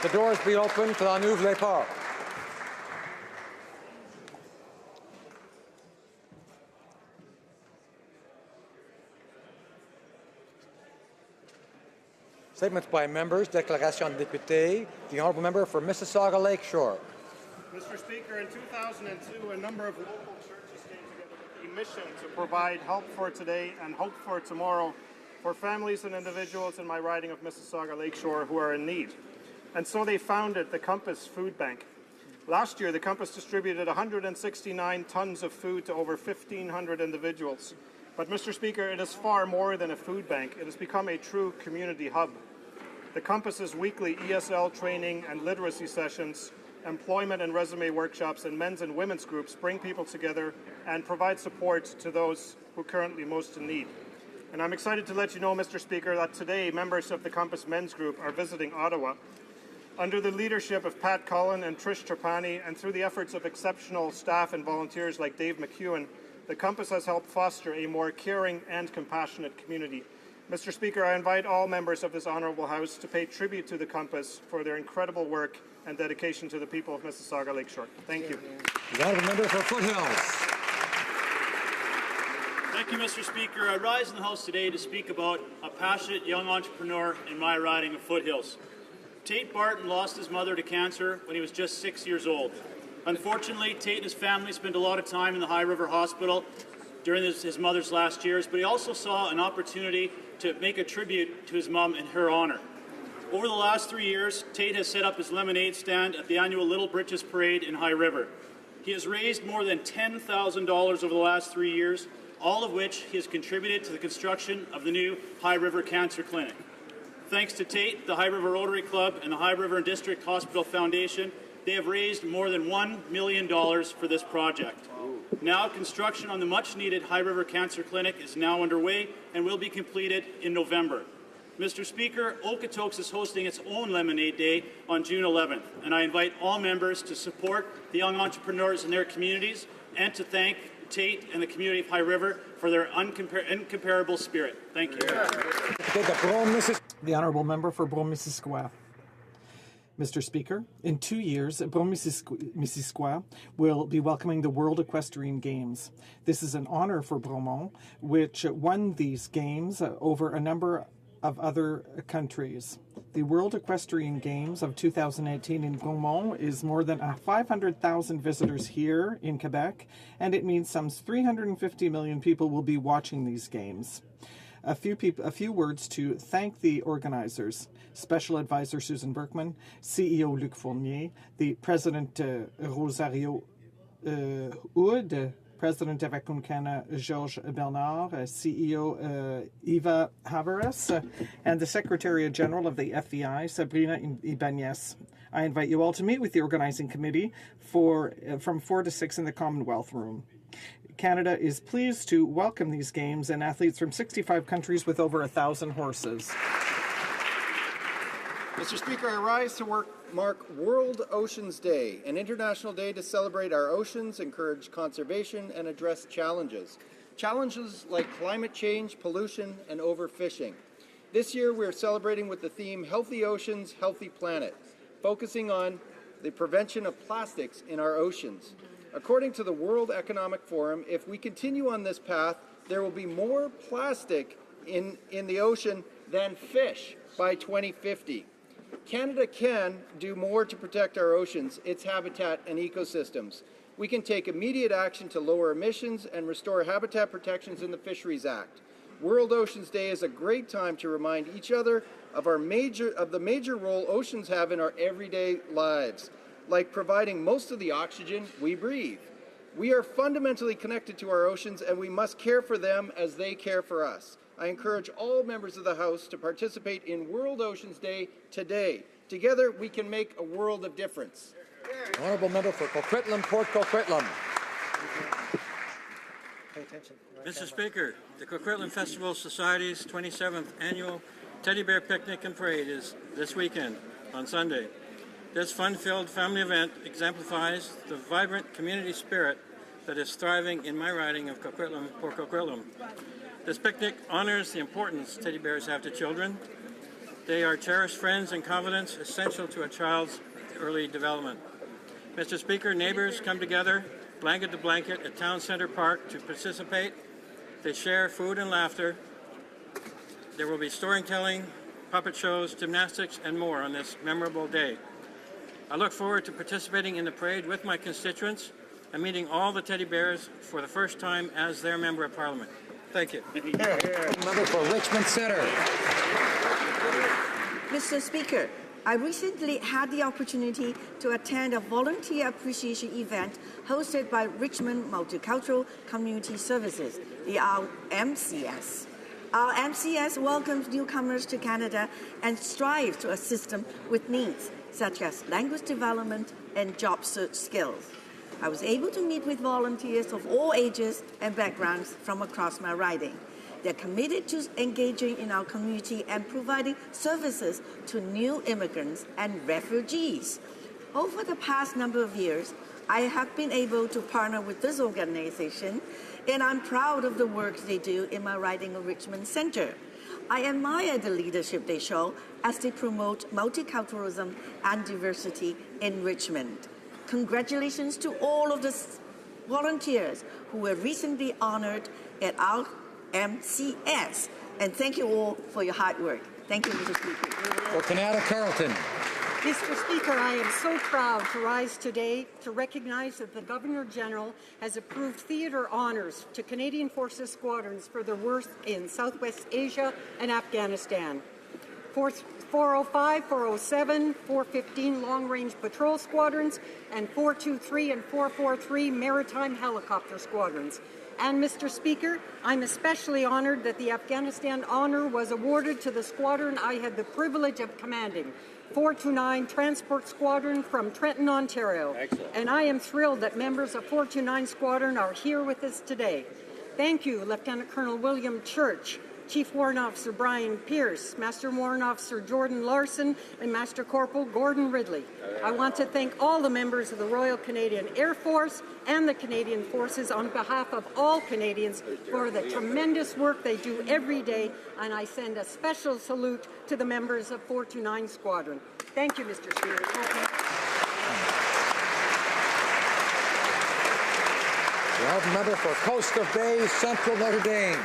The doors be open to la n'ouvre pas. Statements by members, déclaration de députés. The honourable member for Mississauga Lakeshore. Mr. Speaker, in 2002, a number of local churches came together with a mission to provide help for today and hope for tomorrow for families and individuals in my riding of Mississauga Lakeshore who are in need. And so they founded the Compass Food Bank. Last year, the Compass distributed 169 tons of food to over 1,500 individuals. But, Mr. Speaker, it is far more than a food bank. It has become a true community hub. The Compass's weekly ESL training and literacy sessions, employment and resume workshops, and men's and women's groups bring people together and provide support to those who are currently most in need. And I'm excited to let you know, Mr. Speaker, that today members of the Compass Men's Group are visiting Ottawa. Under the leadership of Pat Cullen and Trish Trapani, and through the efforts of exceptional staff and volunteers like Dave McEwen, the Compass has helped foster a more caring and compassionate community. Mr. Speaker, I invite all members of this Honourable House to pay tribute to the Compass for their incredible work and dedication to the people of Mississauga Lakeshore. Thank you. The honourable member for Foothills. Thank you, Mr. Speaker. I rise in the House today to speak about a passionate young entrepreneur in my riding of Foothills. Tate Barton lost his mother to cancer when he was just 6 years old. Unfortunately, Tate and his family spent a lot of time in the High River Hospital during his mother's last years, but he also saw an opportunity to make a tribute to his mom in her honor. Over the last 3 years, Tate has set up his lemonade stand at the annual Little Britches Parade in High River. He has raised more than $10,000 over the last 3 years, all of which he has contributed to the construction of the new High River Cancer Clinic. Thanks to Tate, the High River Rotary Club, and the High River District Hospital Foundation, they have raised more than $1 million for this project. Now, construction on the much-needed High River Cancer Clinic is now underway and will be completed in November. Mr. Speaker, Okotoks is hosting its own Lemonade Day on June 11th, and I invite all members to support the young entrepreneurs in their communities and to thank Tate and the community of High River for their incomparable spirit. Thank you. The Honourable Member for Brome-Missisquoi. Mr. Speaker, in 2 years, Brome-Missisquoi will be welcoming the World Equestrian Games. This is an honour for Bromont, which won these games over a number of other countries. The World Equestrian Games of 2018 in Bromont is more than 500,000 visitors here in Quebec, and it means some 350 million people will be watching these games. A few words to thank the organizers: Special Advisor Susan Berkman, CEO Luc Fournier, the President Rosario Hood, President of Akunkana Georges Bernard, CEO Eva Haveras, and the Secretary General of the FEI, Sabrina Ibanez. I invite you all to meet with the organizing committee from 4 to 6 in the Commonwealth Room. Canada is pleased to welcome these games and athletes from 65 countries with over 1,000 horses. Mr. Speaker, I rise to mark World Oceans Day, an international day to celebrate our oceans, encourage conservation, and address challenges. Challenges like climate change, pollution, and overfishing. This year, we're celebrating with the theme Healthy Oceans, Healthy Planet, focusing on the prevention of plastics in our oceans. According to the World Economic Forum, if we continue on this path, there will be more plastic in the ocean than fish by 2050. Canada can do more to protect our oceans, its habitat and ecosystems. We can take immediate action to lower emissions and restore habitat protections in the Fisheries Act. World Oceans Day is a great time to remind each other of the major role oceans have in our everyday lives, like providing most of the oxygen we breathe. We are fundamentally connected to our oceans, and we must care for them as they care for us. I encourage all members of the House to participate in World Oceans Day today. Together, we can make a world of difference. Honourable Member for Coquitlam, Port Coquitlam. Pay attention. Mr. Speaker, the Coquitlam Festival Society's 27th Annual Teddy Bear Picnic and Parade is this weekend on Sunday. This fun-filled family event exemplifies the vibrant community spirit that is thriving in my riding of Coquitlam, Port Coquitlam. This picnic honors the importance teddy bears have to children, They are cherished friends and confidants essential to a child's early development. Mr. Speaker, neighbors come together, blanket to blanket, at Town Center Park to participate. They share food and laughter. There will be storytelling, puppet shows, gymnastics, and more on this memorable day. I look forward to participating in the parade with my constituents and meeting all the teddy bears for the first time as their Member of Parliament. Thank you. Member for Richmond Center. Mr. Speaker, I recently had the opportunity to attend a volunteer appreciation event hosted by Richmond Multicultural Community Services, the RMCS. Our MCS welcomes newcomers to Canada and strives to assist them with needs such as language development and job search skills. I was able to meet with volunteers of all ages and backgrounds from across my riding. They're committed to engaging in our community and providing services to new immigrants and refugees. Over the past number of years, I have been able to partner with this organization, and I'm proud of the work they do in my riding of Richmond Centre. I admire the leadership they show as they promote multiculturalism and diversity in Richmond. Congratulations to all of the volunteers who were recently honored at our MCS, and thank you all for your hard work. Thank you, Mr. Speaker. For Canada Carleton. Mr. Speaker, I am so proud to rise today to recognize that the Governor-General has approved theatre honours to Canadian Forces squadrons for their work in Southwest Asia and Afghanistan. 405, 407, 415 long-range patrol squadrons, and 423 and 443 maritime helicopter squadrons. And, Mr. Speaker, I'm especially honoured that the Afghanistan honour was awarded to the squadron I had the privilege of commanding, 429 Transport Squadron from Trenton, Ontario. Excellent. And I am thrilled that members of 429 Squadron are here with us today. Thank you, Lieutenant Colonel William Church, Chief Warrant Officer Brian Pierce, Master Warrant Officer Jordan Larson, and Master Corporal Gordon Ridley. I want to thank all the members of the Royal Canadian Air Force and the Canadian Forces on behalf of all Canadians for the tremendous work they do every day, and I send a special salute to the members of 429 Squadron. Thank you, Mr. Speaker. The honourable member for Coast of Bay, Central Notre Dame.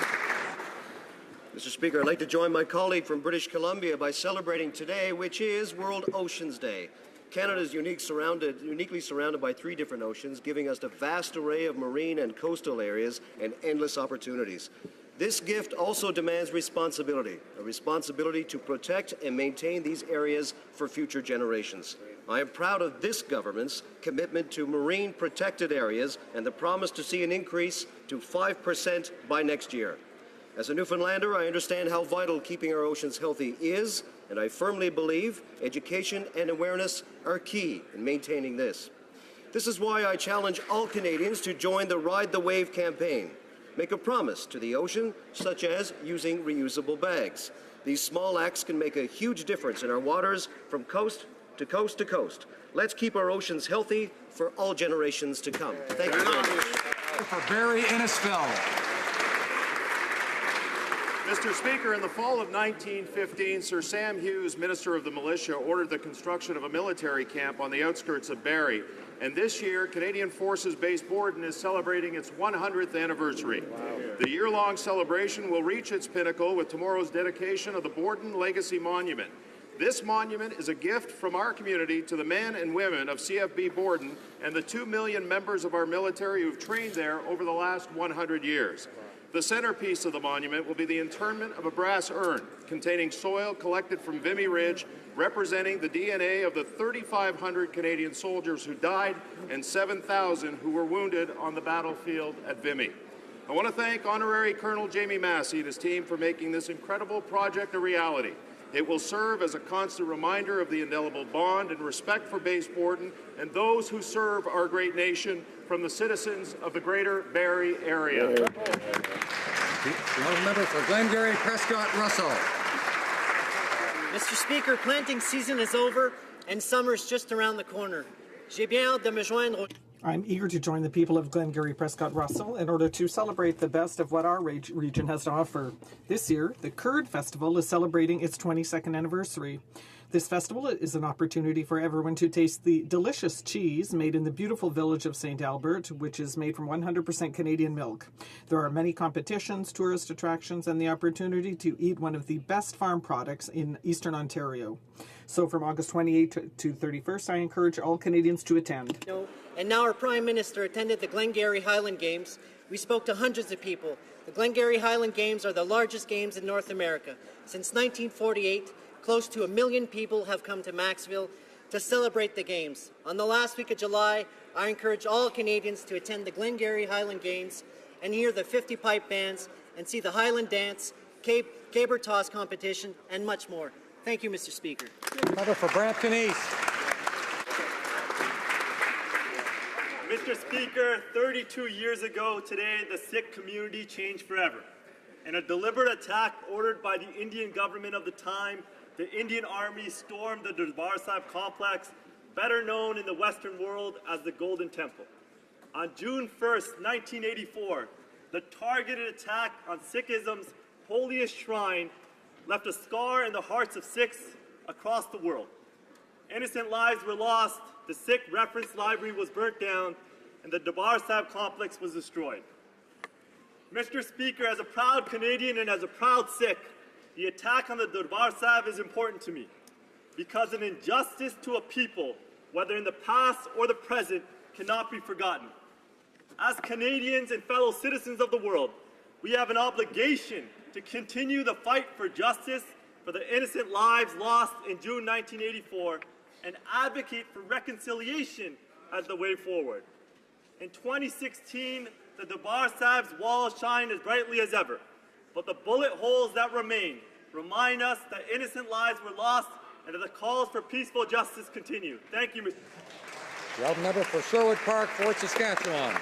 Mr. Speaker, I'd like to join my colleague from British Columbia by celebrating today, which is World Oceans Day. Canada is uniquely surrounded by 3 different oceans, giving us a vast array of marine and coastal areas and endless opportunities. This gift also demands responsibility, a responsibility to protect and maintain these areas for future generations. I am proud of this government's commitment to marine protected areas and the promise to see an increase to 5% by next year. As a Newfoundlander, I understand how vital keeping our oceans healthy is, and I firmly believe education and awareness are key in maintaining this. This is why I challenge all Canadians to join the Ride the Wave campaign. Make a promise to the ocean, such as using reusable bags. These small acts can make a huge difference in our waters from coast to coast to coast. Let's keep our oceans healthy for all generations to come. Thank you very much. For Barrie Innisfil. Mr. Speaker, in the fall of 1915, Sir Sam Hughes, Minister of the Militia, ordered the construction of a military camp on the outskirts of Barrie. And this year, Canadian Forces Base Borden is celebrating its 100th anniversary. Wow. The year-long celebration will reach its pinnacle with tomorrow's dedication of the Borden Legacy Monument. This monument is a gift from our community to the men and women of CFB Borden and the 2 million members of our military who've trained there over the last 100 years. The centerpiece of the monument will be the interment of a brass urn containing soil collected from Vimy Ridge, representing the DNA of the 3,500 Canadian soldiers who died and 7,000 who were wounded on the battlefield at Vimy. I want to thank Honorary Colonel Jamie Massey and his team for making this incredible project a reality. It will serve as a constant reminder of the indelible bond and respect for Base Borden and those who serve our great nation from the citizens of the Greater Barrie area. The honourable member for Glengarry Prescott Russell. Mr. Speaker, planting season is over and summer is just around the corner. J'ai bien hâte de me joindre. I'm eager to join the people of Glengarry Prescott Russell in order to celebrate the best of what our region has to offer. This year, the Curd Festival is celebrating its 22nd anniversary. This festival is an opportunity for everyone to taste the delicious cheese made in the beautiful village of St. Albert, which is made from 100% Canadian milk. There are many competitions, tourist attractions, and the opportunity to eat one of the best farm products in Eastern Ontario. So from August 28th to 31st, I encourage all Canadians to attend. And now our Prime Minister attended the Glengarry Highland Games. We spoke to hundreds of people. The Glengarry Highland Games are the largest games in North America. Since 1948, close to 1 million people have come to Maxville to celebrate the Games. On the last week of July, I encourage all Canadians to attend the Glengarry Highland Games and hear the 50 pipe bands and see the Highland Dance, caber toss competition, and much more. Thank you, Mr. Speaker. Member for Brampton East. Mr. Speaker, 32 years ago today, the Sikh community changed forever. In a deliberate attack ordered by the Indian government of the time, the Indian Army stormed the Darbar Sahib complex, better known in the Western world as the Golden Temple. On June 1st, 1984, the targeted attack on Sikhism's holiest shrine left a scar in the hearts of Sikhs across the world. Innocent lives were lost, the Sikh reference library was burnt down, and the Darbar Sahib complex was destroyed. Mr. Speaker, as a proud Canadian and as a proud Sikh, the attack on the Darbar Sahib is important to me because an injustice to a people, whether in the past or the present, cannot be forgotten. As Canadians and fellow citizens of the world, we have an obligation to continue the fight for justice for the innocent lives lost in June 1984 and advocate for reconciliation as the way forward. In 2016, the Darbar Sahib's walls shine as brightly as ever, but the bullet holes that remain remind us that innocent lives were lost and that the calls for peaceful justice continue. Thank you, Mr. The Alderman member for Sherwood Park, Fort Saskatchewan.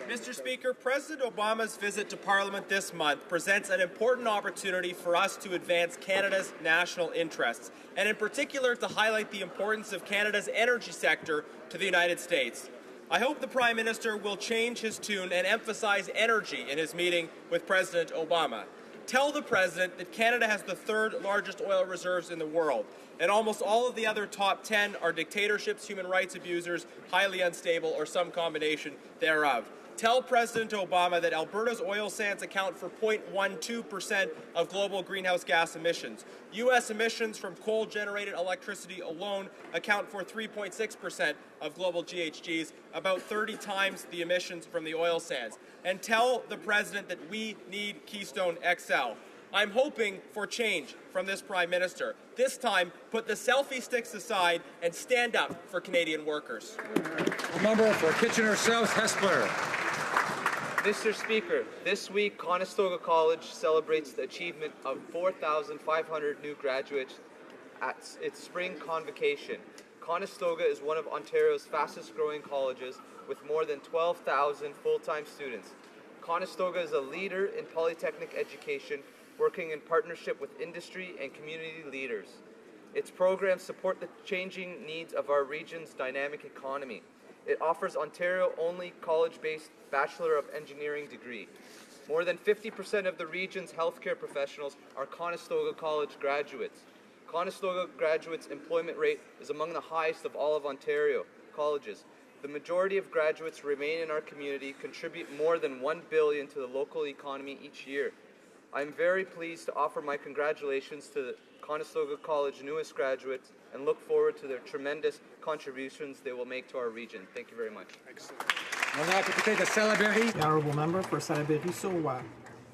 Mr. Speaker, President Obama's visit to Parliament this month presents an important opportunity for us to advance Canada's national interests, and in particular to highlight the importance of Canada's energy sector to the United States. I hope the Prime Minister will change his tune and emphasize energy in his meeting with President Obama. Tell the President that Canada has the third largest oil reserves in the world, and almost all of the other top 10 are dictatorships, human rights abusers, highly unstable, or some combination thereof. Tell President Obama that Alberta's oil sands account for 0.12% of global greenhouse gas emissions. U.S. emissions from coal-generated electricity alone account for 3.6% of global GHGs, about 30 times the emissions from the oil sands. And tell the President that we need Keystone XL. I'm hoping for change from this Prime Minister. This time, put the selfie sticks aside and stand up for Canadian workers. A member for Kitchener South, Hespeler. Mr. Speaker, this week Conestoga College celebrates the achievement of 4,500 new graduates at its spring convocation. Conestoga is one of Ontario's fastest growing colleges with more than 12,000 full-time students. Conestoga is a leader in polytechnic education, working in partnership with industry and community leaders. Its programs support the changing needs of our region's dynamic economy. It offers Ontario-only college-based Bachelor of Engineering degree. More than 50% of the region's healthcare professionals are Conestoga College graduates. Conestoga graduates' employment rate is among the highest of all of Ontario colleges. The majority of graduates remain in our community, contribute more than $1 billion to the local economy each year. I am very pleased to offer my congratulations to the Conestoga College newest graduates and look forward to their tremendous contributions they will make to our region. Thank you very much. The Honourable Member for Salaberry-sur-Loire.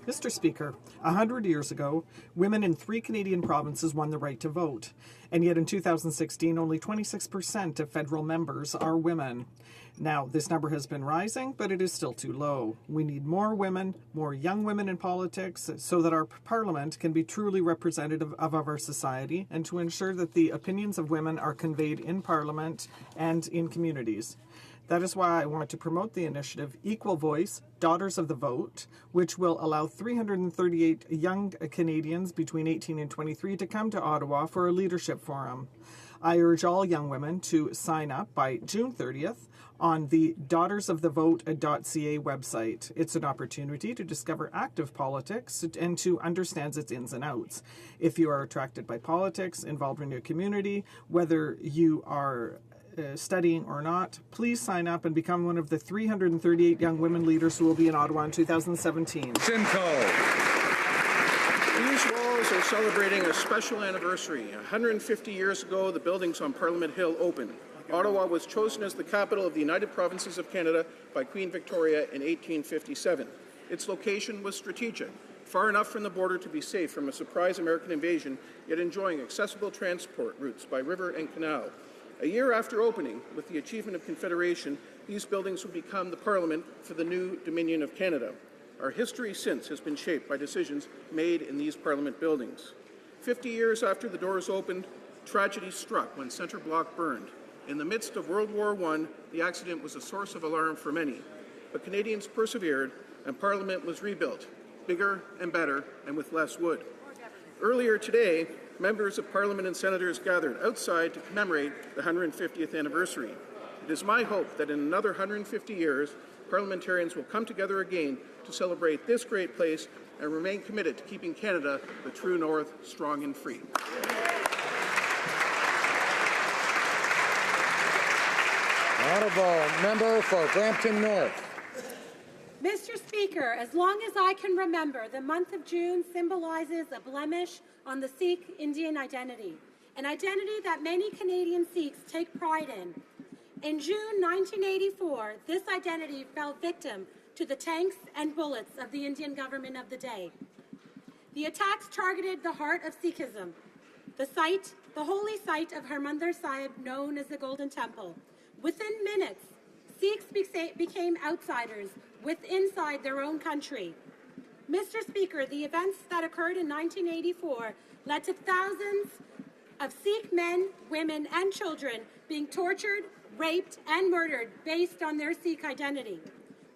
Mr. Speaker, 100 years ago, women in 3 Canadian provinces won the right to vote. And yet in 2016, only 26% of federal members are women. Now, this number has been rising, but it is still too low. We need more women, more young women in politics, so that our parliament can be truly representative of our society and to ensure that the opinions of women are conveyed in parliament and in communities. That is why I want to promote the initiative Equal Voice, Daughters of the Vote, which will allow 338 young Canadians between 18 and 23 to come to Ottawa for a leadership forum. I urge all young women to sign up by June 30th on the daughtersofthevote.ca website. It's an opportunity to discover active politics and to understand its ins and outs. If you are attracted by politics, involved in your community, whether you are studying or not, please sign up and become one of the 338 young women leaders who will be in Ottawa in 2017. Simcoe. These walls are celebrating a special anniversary. 150 years ago, the buildings on Parliament Hill opened. Ottawa was chosen as the capital of the United Provinces of Canada by Queen Victoria in 1857. Its location was strategic, far enough from the border to be safe from a surprise American invasion, yet enjoying accessible transport routes by river and canal. A year after opening, with the achievement of Confederation, these buildings would become the Parliament for the new Dominion of Canada. Our history since has been shaped by decisions made in these Parliament buildings. 50 years after the doors opened, tragedy struck when Centre Block burned. In the midst of World War I, the accident was a source of alarm for many. But Canadians persevered, and Parliament was rebuilt, bigger and better, and with less wood. Earlier today, members of Parliament and senators gathered outside to commemorate the 150th anniversary. It is my hope that in another 150 years, parliamentarians will come together again to celebrate this great place and remain committed to keeping Canada, the true North, strong and free. Honourable member for Brampton North. Mr. Speaker, as long as I can remember, the month of June symbolizes a blemish on the Sikh Indian identity, an identity that many Canadian Sikhs take pride in. In June 1984, this identity fell victim to the tanks and bullets of the Indian government of the day. The attacks targeted the heart of Sikhism, the holy site of Harmandir Sahib, known as the Golden Temple. Within minutes, Sikhs became outsiders inside their own country. Mr. Speaker, the events that occurred in 1984 led to thousands of Sikh men, women, and children being tortured, raped, and murdered based on their Sikh identity.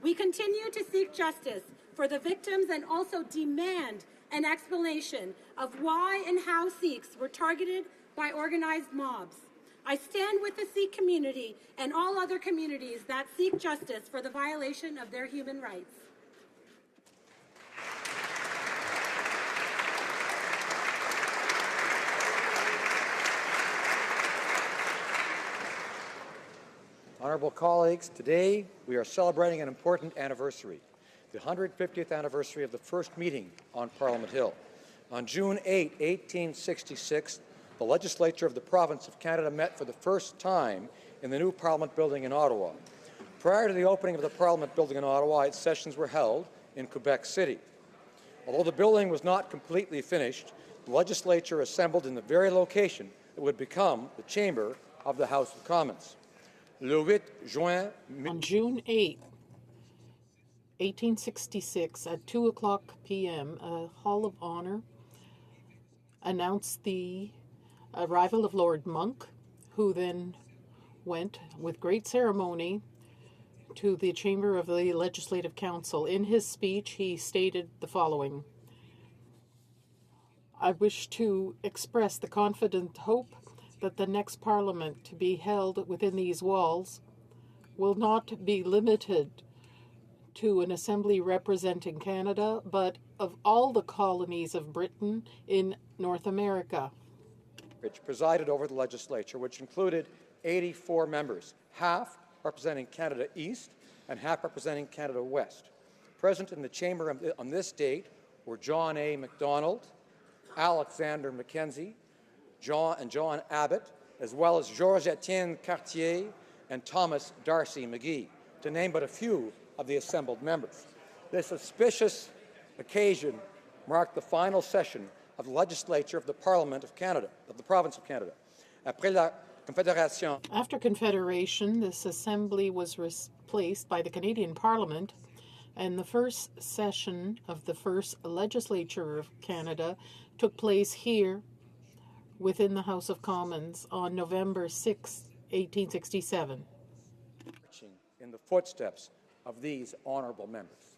We continue to seek justice for the victims and also demand an explanation of why and how Sikhs were targeted by organized mobs. I stand with the Sikh community and all other communities that seek justice for the violation of their human rights. Honourable colleagues, today we are celebrating an important anniversary, the 150th anniversary of the first meeting on Parliament Hill. On June 8, 1866, the legislature of the province of Canada met for the first time in the new Parliament building in Ottawa. Prior to the opening of the Parliament building in Ottawa, its sessions were held in Quebec City. Although the building was not completely finished, the legislature assembled in the very location that would become the chamber of the House of Commons. On June 8, 1866, at 2:00 p.m., a Hall of Honour announced the arrival of Lord Monck, who then went with great ceremony to the chamber of the Legislative Council. In his speech, he stated the following: I wish to express the confident hope that the next Parliament to be held within these walls will not be limited to an assembly representing Canada, but of all the colonies of Britain in North America. Which presided over the legislature, which included 84 members, half representing Canada East and half representing Canada West. Present in the chamber on this date were John A. Macdonald, Alexander Mackenzie, John Abbott, as well as Georges-Étienne Cartier and Thomas Darcy McGee, to name but a few of the assembled members. This auspicious occasion marked the final session of the legislature of the Parliament of Canada, of the province of Canada. After Confederation, this assembly was replaced by the Canadian Parliament, and the first session of the first legislature of Canada took place here within the House of Commons on November 6, 1867. In the footsteps of these honourable members.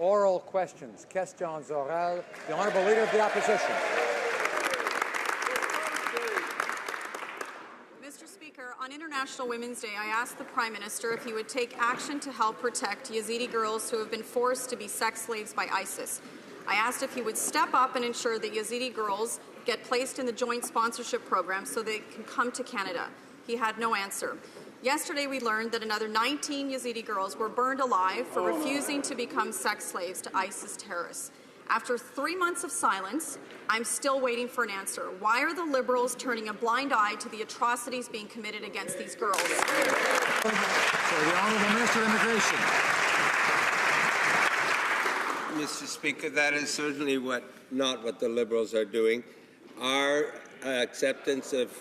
Oral questions. Questions orales. The Honourable Leader of the Opposition. Mr. Speaker, on International Women's Day, I asked the Prime Minister if he would take action to help protect Yazidi girls who have been forced to be sex slaves by ISIS. I asked if he would step up and ensure that Yazidi girls get placed in the joint sponsorship program so they can come to Canada. He had no answer. Yesterday, we learned that another 19 Yazidi girls were burned alive for refusing to become sex slaves to ISIS terrorists. After 3 months of silence, I'm still waiting for an answer. Why are the Liberals turning a blind eye to the atrocities being committed against these girls? For the Honourable Minister of Immigration. Mr. Speaker, that is certainly not what the Liberals are doing. Our acceptance of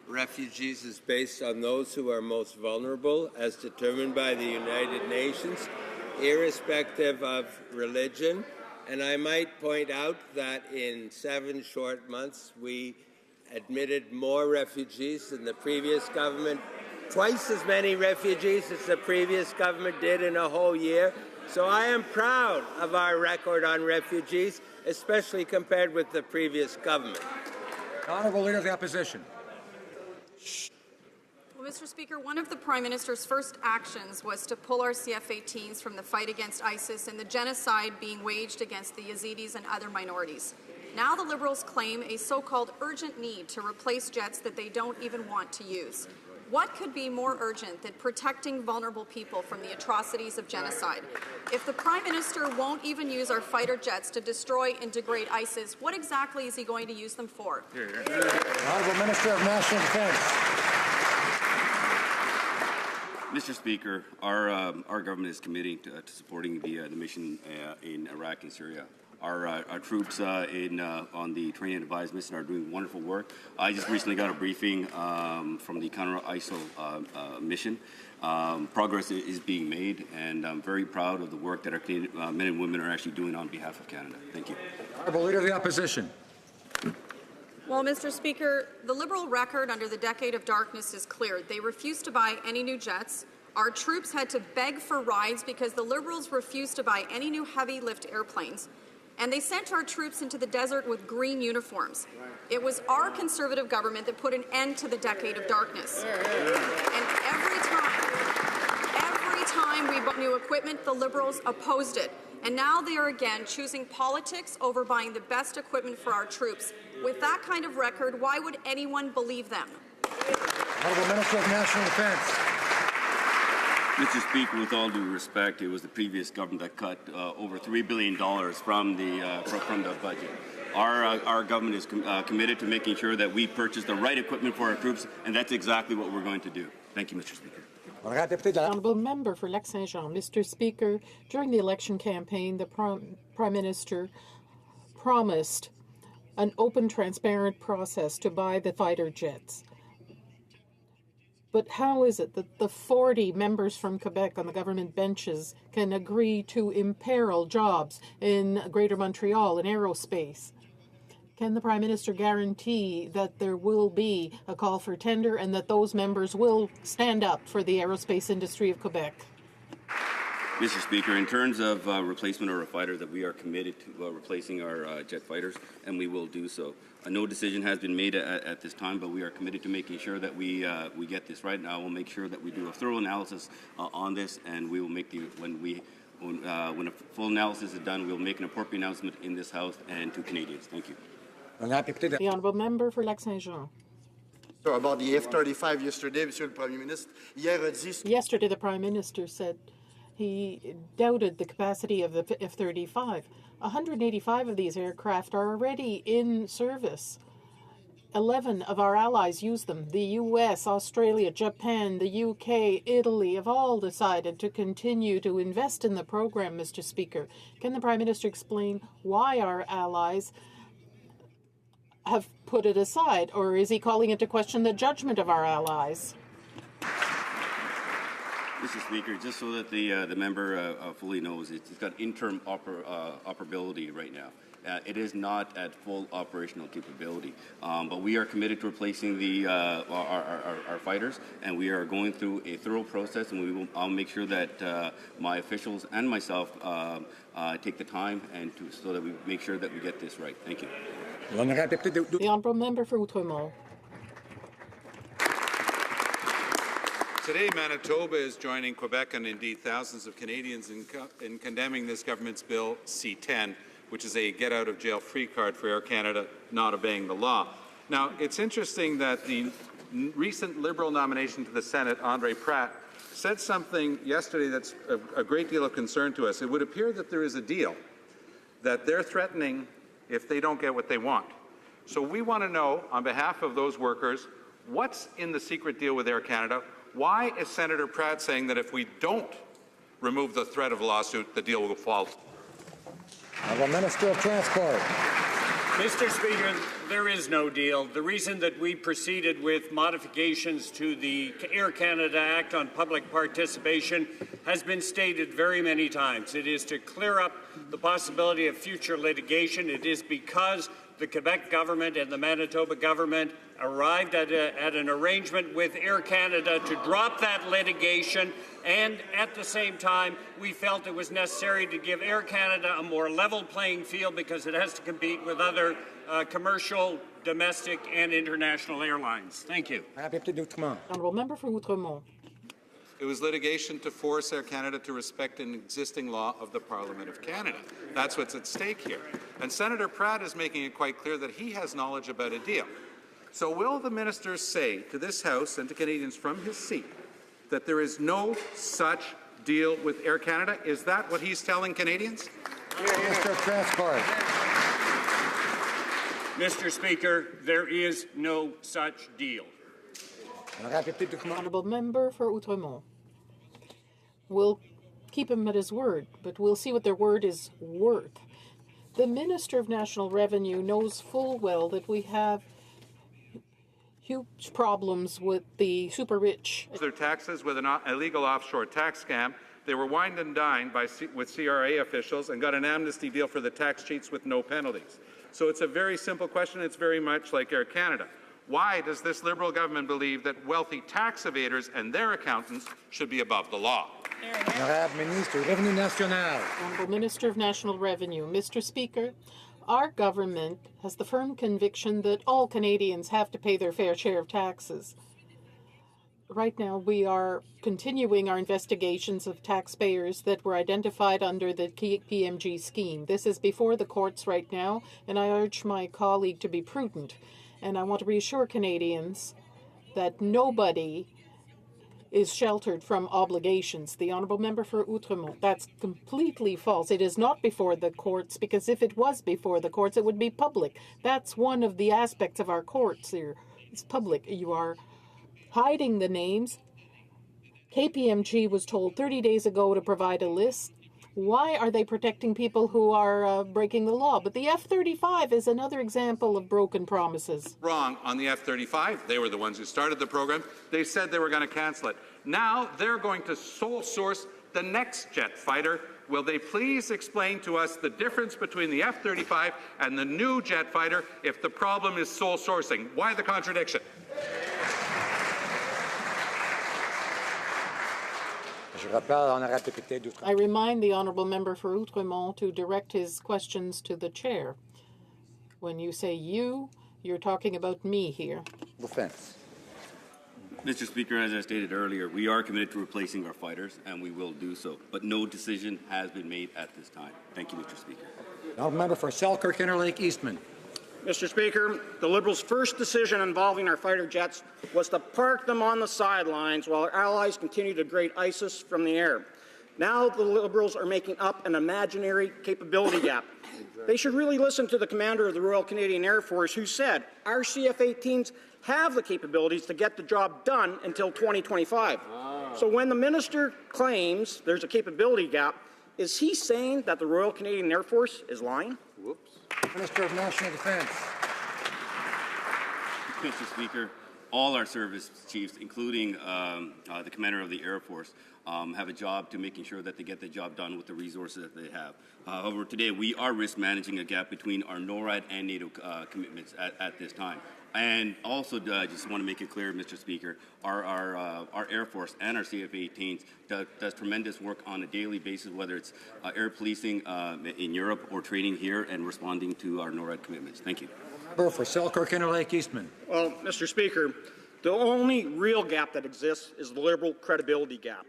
refugees is based on those who are most vulnerable, as determined by the United Nations, irrespective of religion. And I might point out that in 7 short months, we admitted more refugees than the previous government, twice as many refugees as the previous government did in a whole year. So I am proud of our record on refugees, especially compared with the previous government. Honourable Leader of the Opposition. Well, Mr. Speaker, one of the Prime Minister's first actions was to pull our CF-18s from the fight against ISIS and the genocide being waged against the Yazidis and other minorities. Now the Liberals claim a so-called urgent need to replace jets that they don't even want to use. What could be more urgent than protecting vulnerable people from the atrocities of genocide? If the Prime Minister won't even use our fighter jets to destroy and degrade ISIS, what exactly is he going to use them for? Honourable Minister of National Defence. Mr. Speaker, our government is committing to supporting the mission in Iraq and Syria. Our troops on the training and advised mission are doing wonderful work. I just recently got a briefing from the counter-ISIL mission. Progress is being made, and I'm very proud of the work that our Canadian men and women are actually doing on behalf of Canada. Thank you. Honourable Leader of the Opposition. Well, Mr. Speaker, the Liberal record under the decade of darkness is clear. They refused to buy any new jets. Our troops had to beg for rides because the Liberals refused to buy any new heavy-lift airplanes. And they sent our troops into the desert with green uniforms. It was our Conservative government that put an end to the decade of darkness. And every time we bought new equipment, the Liberals opposed it. And now they are again choosing politics over buying the best equipment for our troops. With that kind of record, why would anyone believe them? Honourable Minister of National Defence. Mr. Speaker, with all due respect, it was the previous government that cut over $3 billion from the budget. Our government is committed to making sure that we purchase the right equipment for our troops, and that's exactly what we're going to do. Thank you, Mr. Speaker. Honourable Member for Lac-Saint-Jean. Mr. Speaker, during the election campaign, the Prime Minister promised an open, transparent process to buy the fighter jets. But how is it that the 40 members from Quebec on the government benches can agree to imperil jobs in Greater Montreal in aerospace? Can the Prime Minister guarantee that there will be a call for tender and that those members will stand up for the aerospace industry of Quebec? Mr. Speaker, in terms of replacement of our fighters, that we are committed to replacing our jet fighters, and we will do so. No decision has been made at this time, but we are committed to making sure that we get this right. And I will make sure that we do a thorough analysis on this, and we will make when a full analysis is done, we will make an appropriate announcement in this House and to Canadians. Thank you. The Honourable Member for Lac-Saint-Jean. So about the F-35 yesterday, Monsieur le Premier Ministre, yesterday the Prime Minister said he doubted the capacity of the F-35. 185 of these aircraft are already in service. 11 of our allies use them. The US, Australia, Japan, the UK, Italy have all decided to continue to invest in the program, Mr. Speaker. Can the Prime Minister explain why our allies have put it aside, or is he calling into question the judgment of our allies? Mr. Speaker, just so that the member fully knows, it's got interim operability right now. It is not at full operational capability. But we are committed to replacing our fighters, and we are going through a thorough process, and I'll make sure that my officials and myself take the time so that we make sure that we get this right. Thank you. The honourable member for Outremont. Today, Manitoba is joining Quebec and indeed thousands of Canadians in condemning this government's Bill C-10, which is a get-out-of-jail-free card for Air Canada not obeying the law. Now, it's interesting that the recent Liberal nomination to the Senate, Andre Pratt, said something yesterday that's a great deal of concern to us. It would appear that there is a deal that they're threatening if they don't get what they want. So we want to know, on behalf of those workers, what's in the secret deal with Air Canada? Why is Senator Pratt saying that if we don't remove the threat of a lawsuit, the deal will fall? The Minister of Transport. Mr. Speaker, there is no deal. The reason that we proceeded with modifications to the Air Canada Act on public participation has been stated very many times. It is to clear up the possibility of future litigation. It is because the Quebec government and the Manitoba government arrived at an arrangement with Air Canada to drop that litigation, and at the same time we felt it was necessary to give Air Canada a more level playing field because it has to compete with other commercial, domestic and international airlines. Thank you. Honourable member for Outremont. It was litigation to force Air Canada to respect an existing law of the Parliament of Canada. That's what's at stake here. And Senator Pratt is making it quite clear that he has knowledge about a deal. So will the minister say to this House and to Canadians from his seat that there is no such deal with Air Canada? Is that what he's telling Canadians? Minister of Transport. Mr. Speaker, there is no such deal. Honourable member for Outremont. We'll keep him at his word, but we'll see what their word is worth. The Minister of National Revenue knows full well that we have huge problems with the super rich. Their taxes with an illegal offshore tax scam. They were wined and dined with CRA officials and got an amnesty deal for the tax cheats with no penalties. So it's a very simple question. It's very much like Air Canada. Why does this Liberal government believe that wealthy tax evaders and their accountants should be above the law? Honourable Minister of National Revenue. Mr. Speaker, our government has the firm conviction that all Canadians have to pay their fair share of taxes. Right now, we are continuing our investigations of taxpayers that were identified under the PMG scheme. This is before the courts right now, and I urge my colleague to be prudent. And I want to reassure Canadians that nobody is sheltered from obligations. The honourable member for Outremont. That's completely false. It is not before the courts, because if it was before the courts, it would be public. That's one of the aspects of our courts here. It's public. You are hiding the names. KPMG was told 30 days ago to provide a list. Why are they protecting people who are breaking the law? But the F-35 is another example of broken promises. Wrong on the F-35. They were the ones who started the program. They said they were going to cancel it. Now they're going to sole source the next jet fighter. Will they please explain to us the difference between the F-35 and the new jet fighter if the problem is sole sourcing? Why the contradiction? I remind the honourable member for Outremont to direct his questions to the chair. When you say you, you're talking about me here. Defense. Mr. Speaker, as I stated earlier, we are committed to replacing our fighters, and we will do so. But no decision has been made at this time. Thank you, Mr. Speaker. Honourable member for Selkirk Interlake Eastman. Mr. Speaker, the Liberals' first decision involving our fighter jets was to park them on the sidelines while our allies continue to degrade ISIS from the air. Now the Liberals are making up an imaginary capability gap. They should really listen to the commander of the Royal Canadian Air Force, who said our CF-18s have the capabilities to get the job done until 2025. So when the minister claims there's a capability gap, is he saying that the Royal Canadian Air Force is lying? Minister of National Defence. Mr. Speaker, all our service chiefs, including the commander of the Air Force, have a job to making sure that they get the job done with the resources that they have. However, today we are risk managing a gap between our NORAD and NATO commitments at this time. And also, just want to make it clear, Mr. Speaker, our Air Force and our CF-18s does tremendous work on a daily basis, whether it's air policing in Europe or training here and responding to our NORAD commitments. Thank you. For Selkirk Interlake Eastman. Well, Mr. Speaker, the only real gap that exists is the Liberal credibility gap.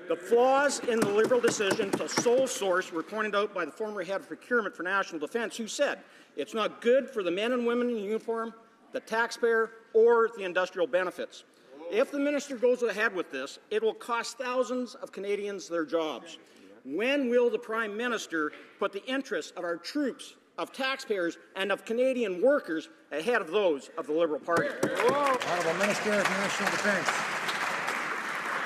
The flaws in the Liberal decision to sole source were pointed out by the former head of procurement for national defence, who said it's not good for the men and women in uniform, the taxpayer, or the industrial benefits. If the minister goes ahead with this, it will cost thousands of Canadians their jobs. When will the Prime Minister put the interests of our troops, of taxpayers, and of Canadian workers ahead of those of the Liberal Party? Honourable Minister of National Defence.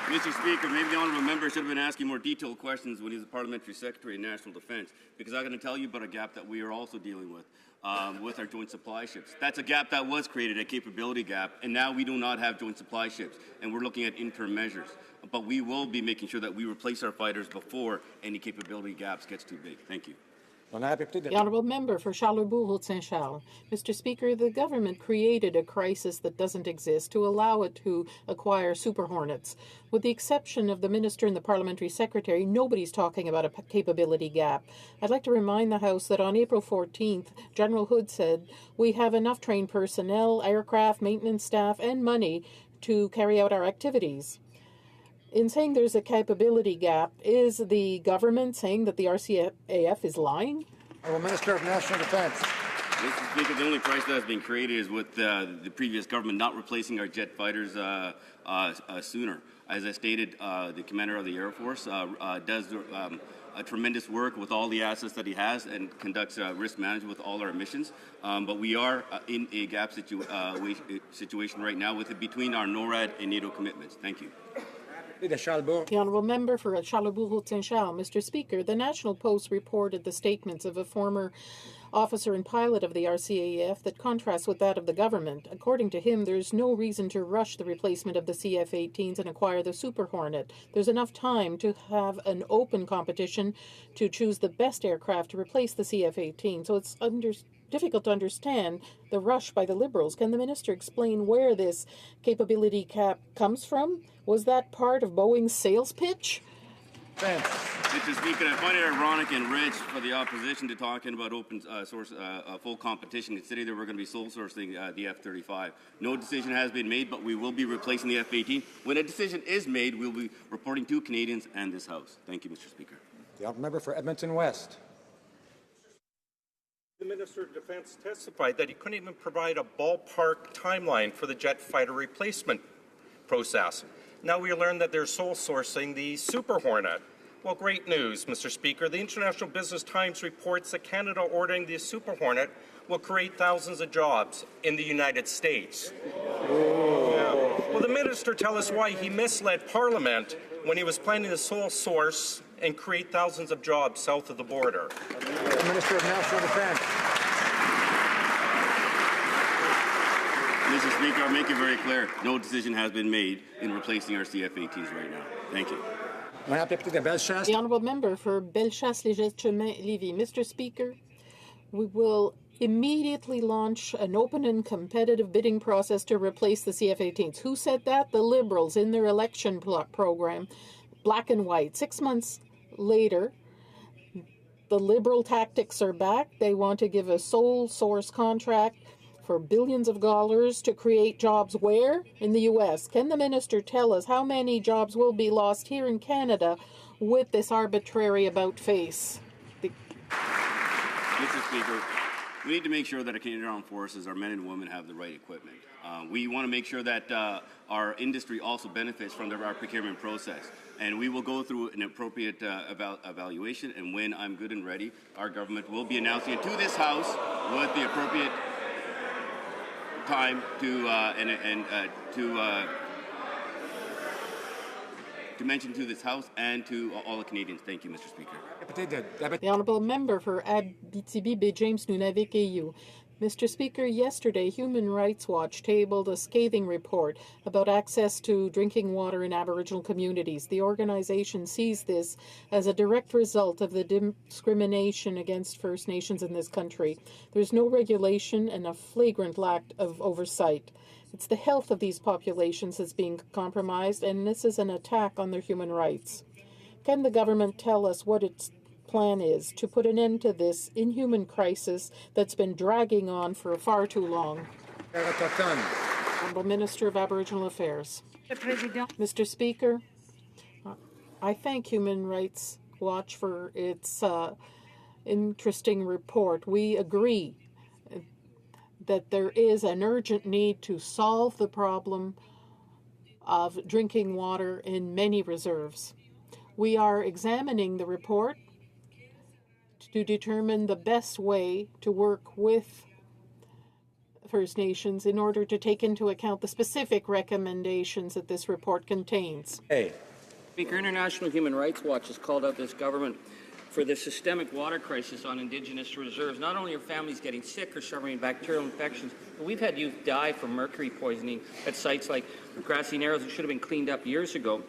Mr. Speaker, maybe the honourable member should have been asking more detailed questions when he was the Parliamentary Secretary of National Defence, because I'm going to tell you about a gap that we are also dealing with our joint supply ships. That's a gap that was created, a capability gap, and now we do not have joint supply ships, and we're looking at interim measures. But we will be making sure that we replace our fighters before any capability gaps gets too big. Thank you. The honourable member for Charlebourg-Haute-Saint-Charles. Mr. Speaker, the government created a crisis that doesn't exist to allow it to acquire Super Hornets. With the exception of the minister and the parliamentary secretary, nobody's talking about a capability gap. I'd like to remind the House that on April 14th, General Hood said, we have enough trained personnel, aircraft, maintenance staff, and money to carry out our activities. In saying there's a capability gap, is the government saying that the RCAF is lying? Minister of National Defence. Mr. Speaker, the only price that has been created is with the previous government not replacing our jet fighters sooner. As I stated, the commander of the Air Force does tremendous work with all the assets that he has and conducts risk management with all our missions. But we are in a gap situation right now between our NORAD and NATO commitments. Thank you. The honourable member for Charlebourg-Haute-Saint-Charles. Mr. Speaker, the National Post reported the statements of a former officer and pilot of the RCAF that contrasts with that of the government. According to him, there's no reason to rush the replacement of the CF-18s and acquire the Super Hornet. There's enough time to have an open competition to choose the best aircraft to replace the CF-18. So it's difficult to understand the rush by the Liberals. Can the minister explain where this capability cap comes from? Was that part of Boeing's sales pitch? Mr. Speaker, I find it ironic and rich for the opposition to talking about open source full competition, considering that we're going to be sole sourcing the F-35. No decision has been made, but we will be replacing the F-18. When a decision is made, we'll be reporting to Canadians and this House. Thank you, Mr. Speaker. The honourable member for Edmonton West. The Minister of Defence testified that he couldn't even provide a ballpark timeline for the jet fighter replacement process. Now we learn that they're sole sourcing the Super Hornet. Well, great news, Mr. Speaker. The International Business Times reports that Canada ordering the Super Hornet will create thousands of jobs in the United States. Will the minister tell us why he misled Parliament when he was planning to sole source and create thousands of jobs south of the border? The Minister of National Defence. Mr. Speaker, I'll make it very clear. No decision has been made in replacing our CF-18s right now. Thank you. The honourable member for Bellechasse-Lévis. Mr. Speaker, we will immediately launch an open and competitive bidding process to replace the CF-18s. Who said that? The Liberals in their election program, black and white. 6 months later, the Liberal tactics are back. They want to give a sole source contract for billions of dollars to create jobs where? In the U.S. Can the minister tell us how many jobs will be lost here in Canada with this arbitrary about-face? Mr. Speaker, we need to make sure that our Canadian Armed Forces, our men and women, have the right equipment. We want to make sure that our industry also benefits from our procurement process. And we will go through an appropriate evaluation, and when I'm good and ready, our government will be announcing it to this House with the appropriate time to mention to this House and to all the Canadians. Thank you, Mr. Speaker. The honourable member for Abitibi-Baie-James-Nunavik-EU. Mr. Speaker, yesterday Human Rights Watch tabled a scathing report about access to drinking water in Aboriginal communities. The organization sees this as a direct result of the discrimination against First Nations in this country. There's no regulation and a flagrant lack of oversight. It's the health of these populations that's being compromised, and this is an attack on their human rights. Can the government tell us what its plan is to put an end to this inhuman crisis that's been dragging on for far too long? Honourable Minister of Aboriginal Affairs. Mr. Speaker, I thank Human Rights Watch for its interesting report. We agree that there is an urgent need to solve the problem of drinking water in many reserves. We are examining the report to determine the best way to work with First Nations in order to take into account the specific recommendations that this report contains. Speaker, International Human Rights Watch has called out this government for the systemic water crisis on Indigenous reserves. Not only are families getting sick or suffering bacterial infections, but we've had youth die from mercury poisoning at sites like Grassy Narrows that should have been cleaned up years ago.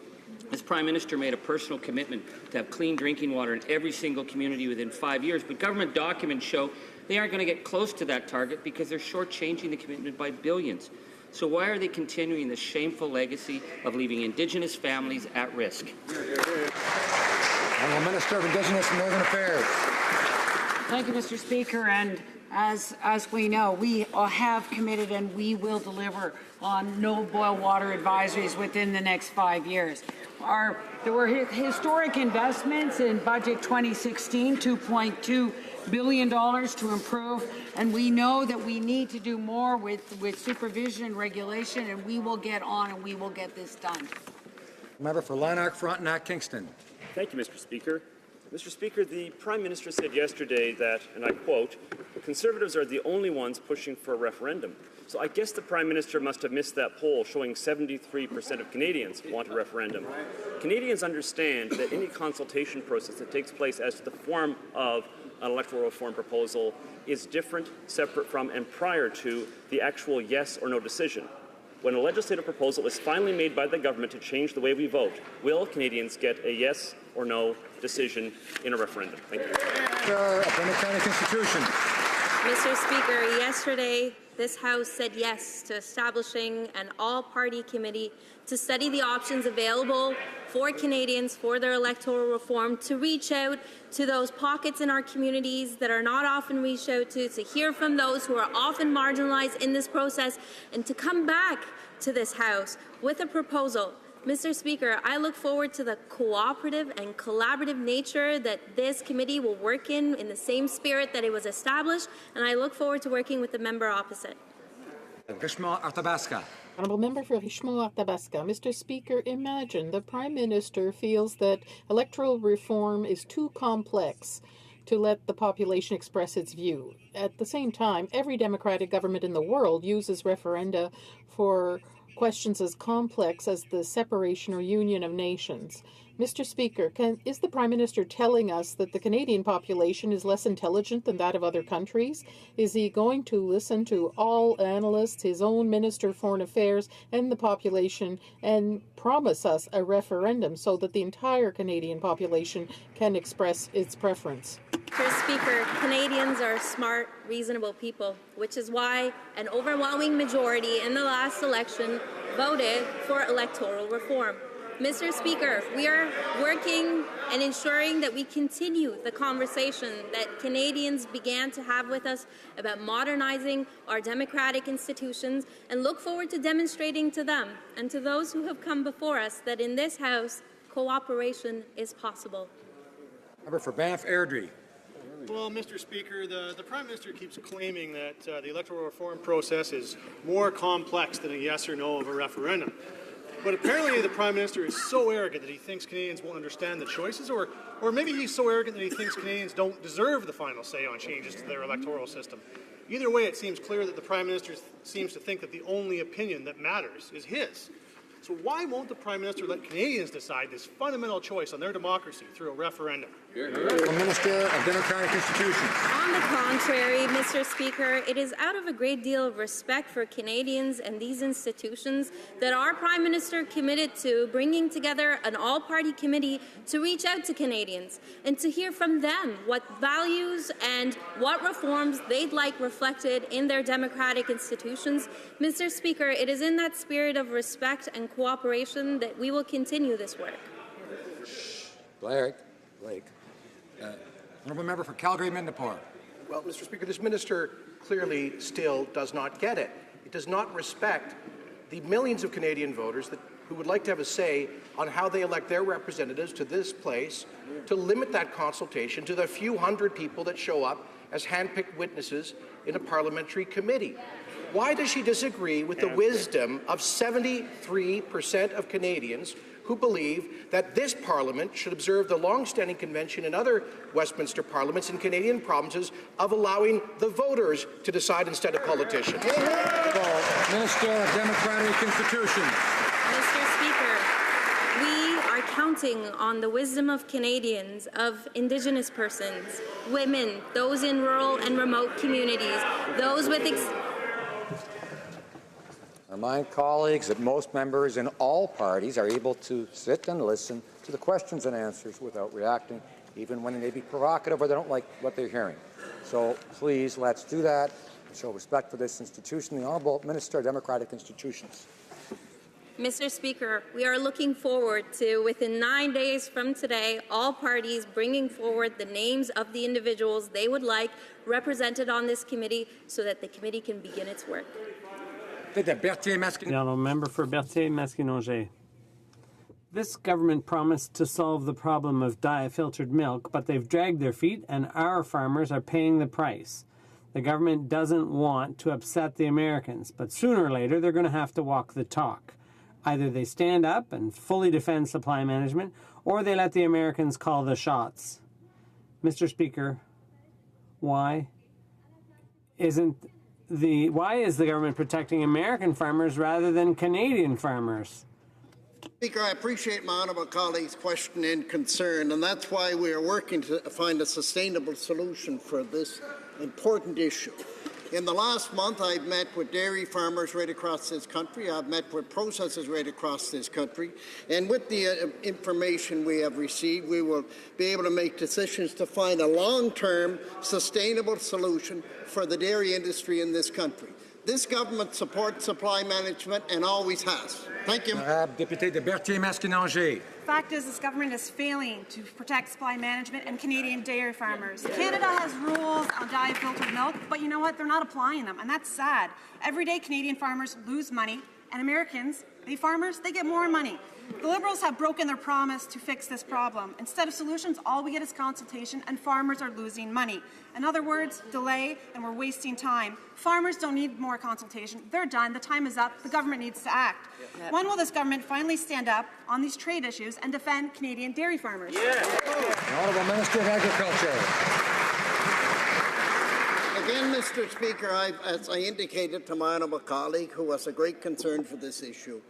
This Prime Minister made a personal commitment to have clean drinking water in every single community within 5 years, but government documents show they aren't going to get close to that target because they're shortchanging the commitment by billions. So why are they continuing this shameful legacy of leaving Indigenous families at risk? Honourable Minister of Indigenous and Northern Affairs. Thank you, Mr. Speaker. And as we know, we have committed and we will deliver on no boil water advisories within the next 5 years. There were historic investments in Budget 2016, $2.2 billion to improve, and we know that we need to do more with supervision and regulation, and we will get on and we will get this done. Member for Lanark, Frontenac, Kingston. Thank you, Mr. Speaker. Mr. Speaker, the Prime Minister said yesterday that, and I quote, "Conservatives are the only ones pushing for a referendum." So I guess the Prime Minister must have missed that poll showing 73% of Canadians want a referendum. Canadians understand that any consultation process that takes place as to the form of an electoral reform proposal is different, separate from, and prior to the actual yes or no decision. When a legislative proposal is finally made by the government to change the way we vote, will Canadians get a yes or no decision in a referendum? Thank you. Mr. Speaker, yesterday this House said yes to establishing an all-party committee to study the options available for Canadians for their electoral reform, to reach out to those pockets in our communities that are not often reached out to hear from those who are often marginalized in this process, and to come back to this House with a proposal. Mr. Speaker, I look forward to the cooperative and collaborative nature that this committee will work in the same spirit that it was established, and I look forward to working with the member opposite. Honourable Member for Richmond-Arthabasca. Mr. Speaker, imagine the Prime Minister feels that electoral reform is too complex to let the population express its view. At the same time, every democratic government in the world uses referenda for questions as complex as the separation or union of nations. Mr. Speaker, is the Prime Minister telling us that the Canadian population is less intelligent than that of other countries? Is he going to listen to all analysts, his own Minister of Foreign Affairs, and the population, and promise us a referendum so that the entire Canadian population can express its preference? Mr. Speaker, Canadians are smart, reasonable people, which is why an overwhelming majority in the last election voted for electoral reform. Mr. Speaker, we are working and ensuring that we continue the conversation that Canadians began to have with us about modernizing our democratic institutions, and look forward to demonstrating to them and to those who have come before us that in this House, cooperation is possible. Member for Banff, Airdrie. Well, Mr. Speaker, the Prime Minister keeps claiming that the electoral reform process is more complex than a yes or no of a referendum. But apparently the Prime Minister is so arrogant that he thinks Canadians won't understand the choices, or maybe he's so arrogant that he thinks Canadians don't deserve the final say on changes to their electoral system. Either way, it seems clear that the Prime Minister seems to think that the only opinion that matters is his. So why won't the Prime Minister let Canadians decide this fundamental choice on their democracy through a referendum? The Minister of Democratic Institutions. On the contrary, Mr. Speaker, it is out of a great deal of respect for Canadians and these institutions that our Prime Minister committed to bringing together an all-party committee to reach out to Canadians and to hear from them what values and what reforms they'd like reflected in their democratic institutions. Mr. Speaker, it is in that spirit of respect and cooperation that we will continue this work. Blake. Honourable Member for Calgary-Mindapore. Well, Mr. Speaker, this minister clearly still does not get it. It does not respect the millions of Canadian voters who would like to have a say on how they elect their representatives to this place, to limit that consultation to the few hundred people that show up as hand-picked witnesses in a parliamentary committee. Why does she disagree with the wisdom of 73% of Canadians who believe that this Parliament should observe the long-standing convention in other Westminster parliaments in Canadian provinces of allowing the voters to decide instead of politicians? Minister of Democratic Institutions. Mr. Speaker, we are counting on the wisdom of Canadians, of Indigenous persons, women, those in rural and remote communities, those with I remind colleagues that most members in all parties are able to sit and listen to the questions and answers without reacting, even when they may be provocative or they don't like what they're hearing. So please, let's do that and show respect for this institution. The Honourable Minister of Democratic Institutions. Mr. Speaker, we are looking forward to, within 9 days from today, all parties bringing forward the names of the individuals they would like represented on this committee so that the committee can begin its work. The honourable member for Berthier-Maskinongé. This government promised to solve the problem of diet-filtered milk, but they've dragged their feet and our farmers are paying the price. The government doesn't want to upset the Americans, but sooner or later they're going to have to walk the talk. Either they stand up and fully defend supply management, or they let the Americans call the shots. Mr. Speaker, why is the government protecting American farmers rather than Canadian farmers? Speaker, I appreciate my honourable colleague's question and concern, and that's why we are working to find a sustainable solution for this important issue. In the last month, I've met with dairy farmers right across this country. I've met with processors right across this country. And with the information we have received, we will be able to make decisions to find a long-term, sustainable solution for the dairy industry in this country. This government supports supply management and always has. Thank you. Député de Berthier-Maskinongé. The fact is, this government is failing to protect supply management and Canadian dairy farmers. Canada has rules on diet-filtered milk, but you know what? They're not applying them, and that's sad. Every day, Canadian farmers lose money, and Americans, farmers, they get more money. The Liberals have broken their promise to fix this problem. Instead of solutions, all we get is consultation, and farmers are losing money. In other words, delay, and we're wasting time. Farmers don't need more consultation. They're done. The time is up. The government needs to act. When will this government finally stand up on these trade issues and defend Canadian dairy farmers? The Honourable Minister of Agriculture. Again, Mr. Speaker, as I indicated to my honourable colleague, who has a great concern for this issue,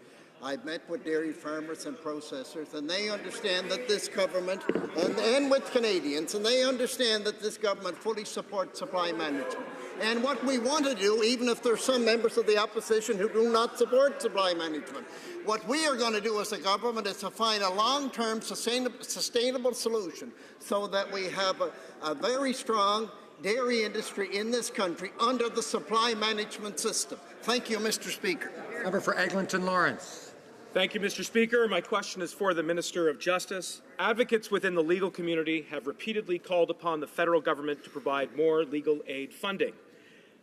I've met with dairy farmers and processors, and they understand that this government, and with Canadians, and they understand that this government fully supports supply management. And what we want to do, even if there are some members of the opposition who do not support supply management, what we are going to do as a government is to find a long-term, sustainable solution so that we have a very strong dairy industry in this country under the supply management system. Thank you, Mr. Speaker. Member for Eglinton Lawrence. Thank you, Mr. Speaker. My question is for the Minister of Justice. Advocates within the legal community have repeatedly called upon the federal government to provide more legal aid funding.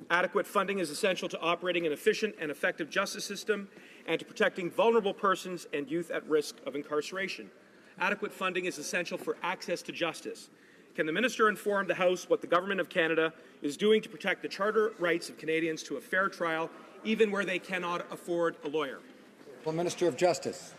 Adequate funding is essential to operating an efficient and effective justice system and to protecting vulnerable persons and youth at risk of incarceration. Adequate funding is essential for access to justice. Can the Minister inform the House what the Government of Canada is doing to protect the charter rights of Canadians to a fair trial, even where they cannot afford a lawyer? The Minister of Justice.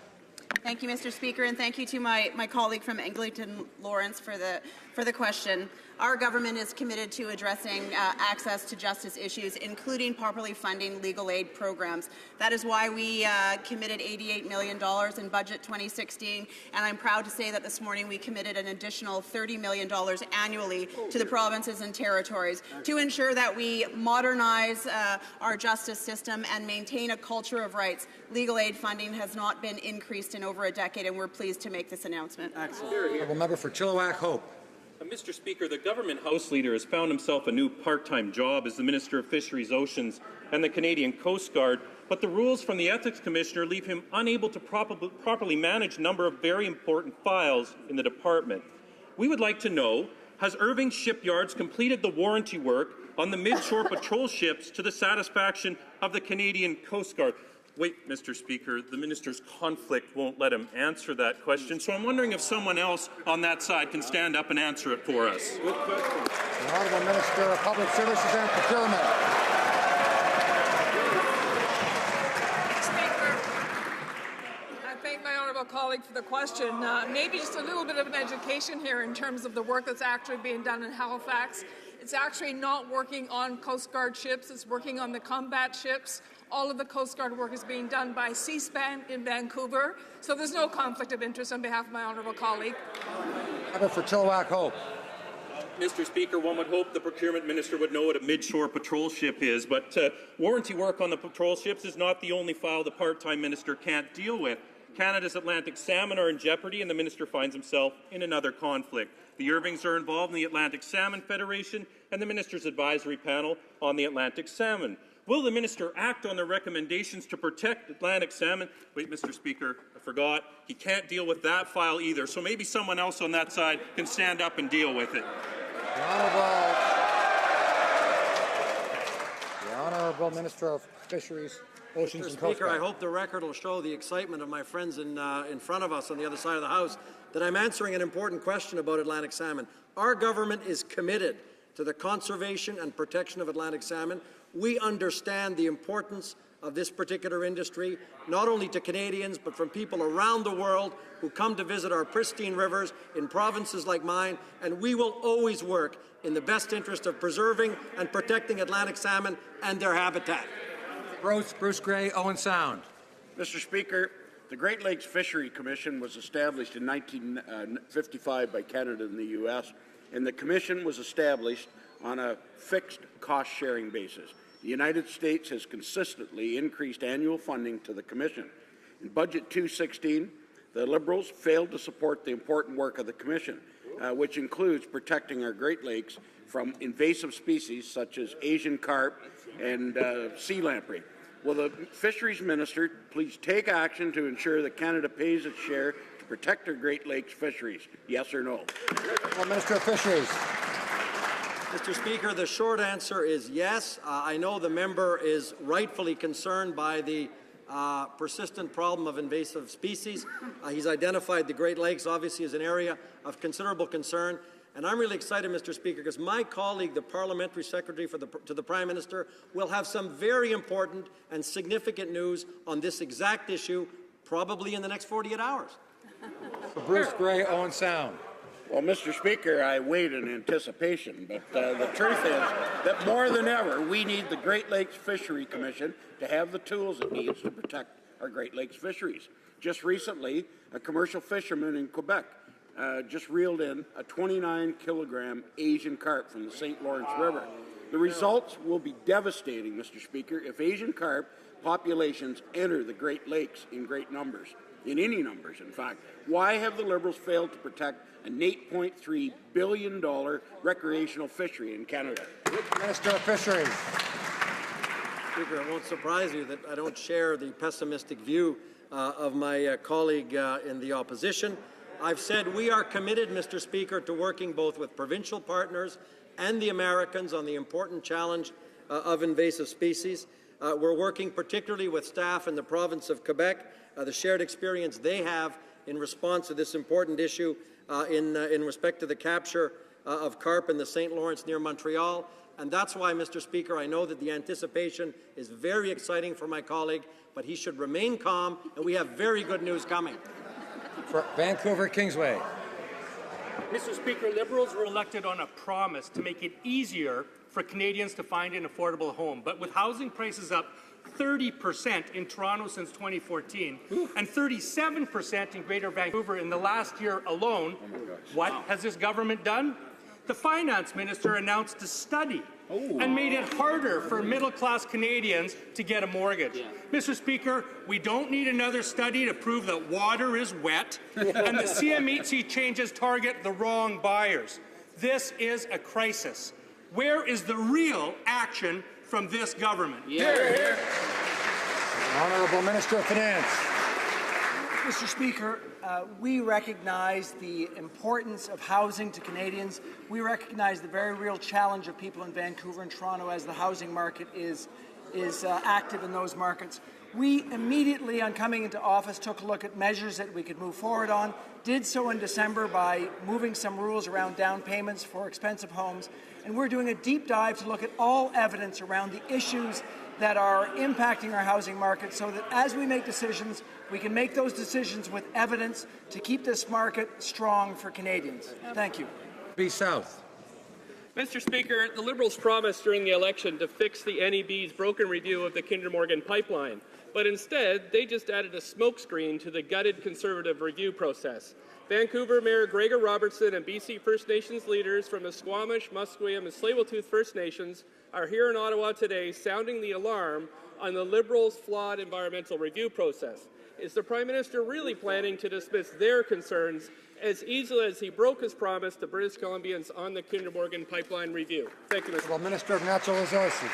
Thank you, Mr. Speaker, and thank you to my colleague from Eglinton Lawrence for the question. Our government is committed to addressing access to justice issues, including properly funding legal aid programs. That is why we committed $88 million in Budget 2016, and I'm proud to say that this morning we committed an additional $30 million annually to the provinces and territories to ensure that we modernize our justice system and maintain a culture of rights. Legal aid funding has not been increased in over a decade, and we're pleased to make this announcement. Honourable member for Chilliwack Hope. Mr. Speaker, the government House Leader has found himself a new part-time job as the Minister of Fisheries, Oceans and the Canadian Coast Guard, but the rules from the Ethics Commissioner leave him unable to properly manage a number of very important files in the department. We would like to know, has Irving Shipyards completed the warranty work on the mid-shore patrol ships to the satisfaction of the Canadian Coast Guard? Wait, Mr. Speaker, the minister's conflict won't let him answer that question, so I'm wondering if someone else on that side can stand up and answer it for us. Good question. The Honourable Minister of Public Services and Procurement. Speaker, I thank my honourable colleague for the question. Maybe just a little bit of an education here in terms of the work that's actually being done in Halifax. It's actually not working on Coast Guard ships, it's working on the combat ships. All of the Coast Guard work is being done by C-SPAN in Vancouver, so there's no conflict of interest on behalf of my honourable colleague. Member for Chilliwack Hope. Mr. Speaker, one would hope the procurement minister would know what a mid-shore patrol ship is, but warranty work on the patrol ships is not the only file the part-time minister can't deal with. Canada's Atlantic salmon are in jeopardy, and the minister finds himself in another conflict. The Irvings are involved in the Atlantic Salmon Federation and the minister's advisory panel on the Atlantic salmon. Will the minister act on the recommendations to protect Atlantic salmon? Wait, Mr. Speaker, I forgot. He can't deal with that file either, so maybe someone else on that side can stand up and deal with it. The Honourable Minister of Fisheries, Oceans and Coast Speaker, Guard. I hope the record will show the excitement of my friends in front of us on the other side of the House that I'm answering an important question about Atlantic salmon. Our government is committed to the conservation and protection of Atlantic salmon. We understand the importance of this particular industry, not only to Canadians, but from people around the world who come to visit our pristine rivers in provinces like mine, and we will always work in the best interest of preserving and protecting Atlantic salmon and their habitat. Bruce Gray, Owen Sound. Mr. Speaker, the Great Lakes Fishery Commission was established in 1955 by Canada and the U.S., and the Commission was established on a fixed cost-sharing basis. The United States has consistently increased annual funding to the Commission. In Budget 216, the Liberals failed to support the important work of the Commission, which includes protecting our Great Lakes from invasive species such as Asian carp and sea lamprey. Will the Fisheries Minister please take action to ensure that Canada pays its share to protect our Great Lakes fisheries? Yes or no? Well, Minister of Fisheries. Mr. Speaker, the short answer is yes. I know the member is rightfully concerned by the persistent problem of invasive species. He's identified the Great Lakes, obviously, as an area of considerable concern. And I'm really excited, Mr. Speaker, because my colleague, the Parliamentary Secretary to the Prime Minister, will have some very important and significant news on this exact issue, probably in the next 48 hours. Bruce Gray, Owen Sound. Well, Mr. Speaker, I wait in anticipation, but the truth is that more than ever, we need the Great Lakes Fishery Commission to have the tools it needs to protect our Great Lakes fisheries. Just recently, a commercial fisherman in Quebec just reeled in a 29-kilogram Asian carp from the St. Lawrence River. The results will be devastating, Mr. Speaker, if Asian carp populations enter the Great Lakes in great numbers, in any numbers, in fact. Why have the Liberals failed to protect an $8.3 billion recreational fishery in Canada? Minister of Fisheries. Speaker, it won't surprise you that I don't share the pessimistic view of my colleague in the opposition. I've said we are committed, Mr. Speaker, to working both with provincial partners and the Americans on the important challenge of invasive species. We're working particularly with staff in the province of Quebec, the shared experience they have in response to this important issue in respect to the capture of carp in the St. Lawrence near Montreal. And that's why, Mr. Speaker, I know that the anticipation is very exciting for my colleague, but he should remain calm, and we have very good news coming. For Vancouver Kingsway. Mr. Speaker, Liberals were elected on a promise to make it easier for Canadians to find an affordable home. But with housing prices up 30% in Toronto since 2014 and 37% in Greater Vancouver in the last year alone, what has this government done? The Finance Minister announced a study and made it harder for middle-class Canadians to get a mortgage. Mr. Speaker, we don't need another study to prove that water is wet and the CMHC changes target the wrong buyers. This is a crisis. Where is the real action from this government? Honourable Minister of Finance. Mr. Speaker, we recognize the importance of housing to Canadians. We recognize the very real challenge of people in Vancouver and Toronto as the housing market is active in those markets. We immediately, on coming into office, took a look at measures that we could move forward on, did so in December by moving some rules around down payments for expensive homes, and we're doing a deep dive to look at all evidence around the issues that are impacting our housing market so that as we make decisions, we can make those decisions with evidence to keep this market strong for Canadians. Thank you. B. South. Mr. Speaker, the Liberals promised during the election to fix the NEB's broken review of the Kinder Morgan pipeline, but instead they just added a smokescreen to the gutted Conservative review process. Vancouver Mayor Gregor Robertson and BC First Nations leaders from the Squamish, Musqueam and Tsleil-Waututh First Nations are here in Ottawa today sounding the alarm on the Liberals' flawed environmental review process. Is the Prime Minister really planning to dismiss their concerns as easily as he broke his promise to British Columbians on the Kinder Morgan pipeline review? Thank you, Mr. Well, Minister of Natural Resources.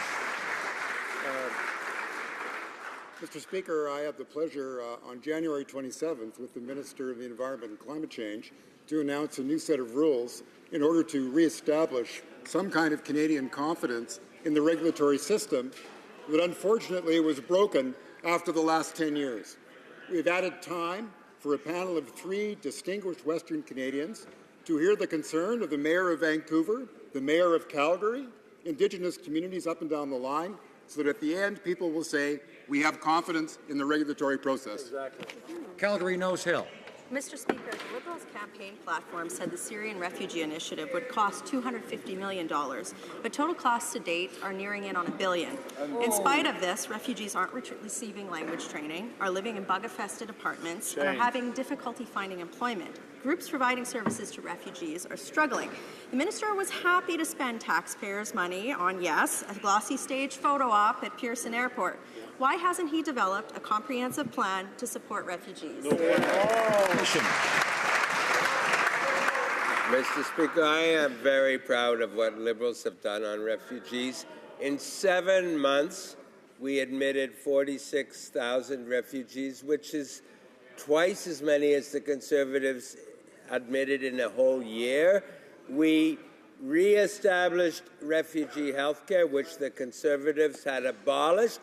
Mr. Speaker, I have the pleasure on January 27th with the Minister of the Environment and Climate Change to announce a new set of rules in order to reestablish some kind of Canadian confidence in the regulatory system that unfortunately was broken after the last 10 years. We've added time for a panel of 3 distinguished Western Canadians to hear the concern of the Mayor of Vancouver, the Mayor of Calgary, Indigenous communities up and down the line, so that at the end people will say, we have confidence in the regulatory process. Exactly. Calgary Nose Hill. Mr. Speaker, the Liberals' campaign platform said the Syrian refugee initiative would cost $250 million, but total costs to date are nearing in on $1 billion. In spite of this, refugees aren't receiving language training, are living in bug-infested apartments, and are having difficulty finding employment. Groups providing services to refugees are struggling. The minister was happy to spend taxpayers' money on, yes, a glossy stage photo op at Pearson Airport. Why hasn't he developed a comprehensive plan to support refugees? Mr. Speaker, I am very proud of what Liberals have done on refugees. In 7 months, we admitted 46,000 refugees, which is twice as many as the Conservatives admitted in a whole year. We re-established refugee health care, which the Conservatives had abolished,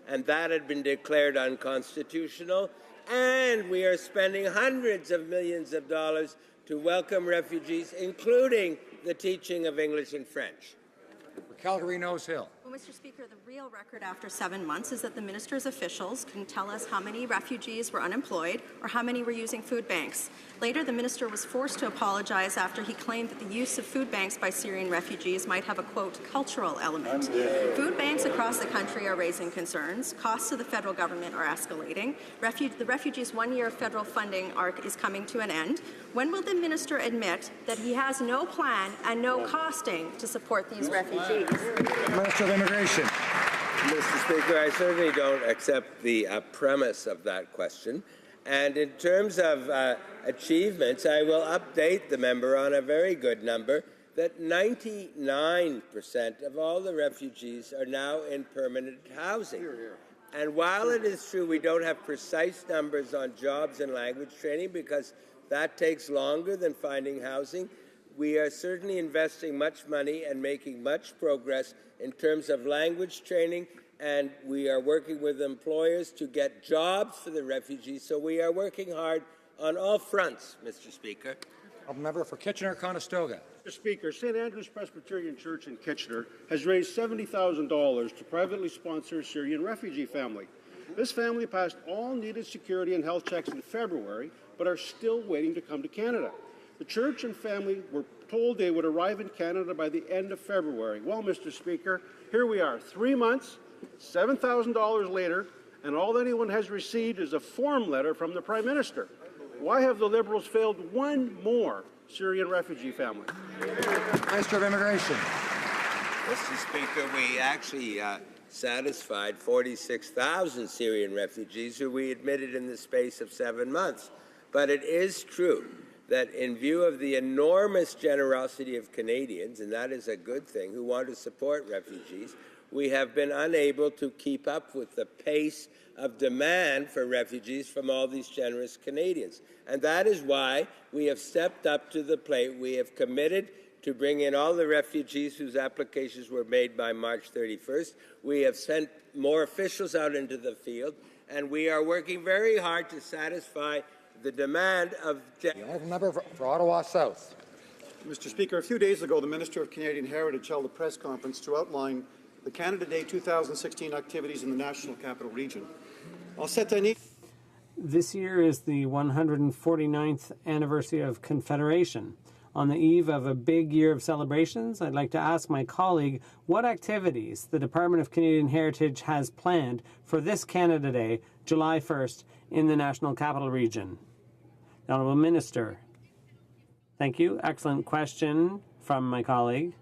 and that had been declared unconstitutional. And we are spending hundreds of millions of dollars to welcome refugees, including the teaching of English and French. Calgary Nose Hill. Well, Mr. Speaker, the real record after 7 months is that the minister's officials can tell us how many refugees were unemployed or how many were using food banks. Later, the minister was forced to apologize after he claimed that the use of food banks by Syrian refugees might have a, quote, cultural element. Food banks across the country are raising concerns. Costs to the federal government are escalating. The refugees' 1 year of federal funding is coming to an end. When will the minister admit that he has no plan and no costing to support these refugees? Minister of Immigration. Mr. Speaker, I certainly don't accept the premise of that question. And in terms of achievements, I will update the member on a very good number, that 99% of all the refugees are now in permanent housing. And while it is true we don't have precise numbers on jobs and language training because that takes longer than finding housing, we are certainly investing much money and making much progress in terms of language training, and we are working with employers to get jobs for the refugees. So we are working hard on all fronts, Mr. Speaker. A member for Kitchener-Conestoga. Mr. Speaker, St. Andrew's Presbyterian Church in Kitchener has raised $70,000 to privately sponsor a Syrian refugee family. This family passed all needed security and health checks in February, but are still waiting to come to Canada. The church and family were told they would arrive in Canada by the end of February. Well, Mr. Speaker, here we are, 3 months, $7,000 later, and all anyone has received is a form letter from the Prime Minister. Why have the Liberals failed one more Syrian refugee family? Minister of Immigration. Mr. Speaker, we actually satisfied 46,000 Syrian refugees who we admitted in the space of 7 months. But it is true that in view of the enormous generosity of Canadians, and that is a good thing, who want to support refugees, we have been unable to keep up with the pace of demand for refugees from all these generous Canadians. And that is why we have stepped up to the plate. We have committed to bring in all the refugees whose applications were made by March 31st. We have sent more officials out into the field, and we are working very hard to satisfy the demand of... The honourable member for Ottawa South. Mr. Speaker, a few days ago, the Minister of Canadian Heritage held a press conference to outline the Canada Day 2016 activities in the National Capital Region. This year is the 149th anniversary of Confederation. On the eve of a big year of celebrations, I'd like to ask my colleague what activities the Department of Canadian Heritage has planned for this Canada Day, July 1st, in the National Capital Region. The Honourable Minister. Thank you. Excellent question from my colleague.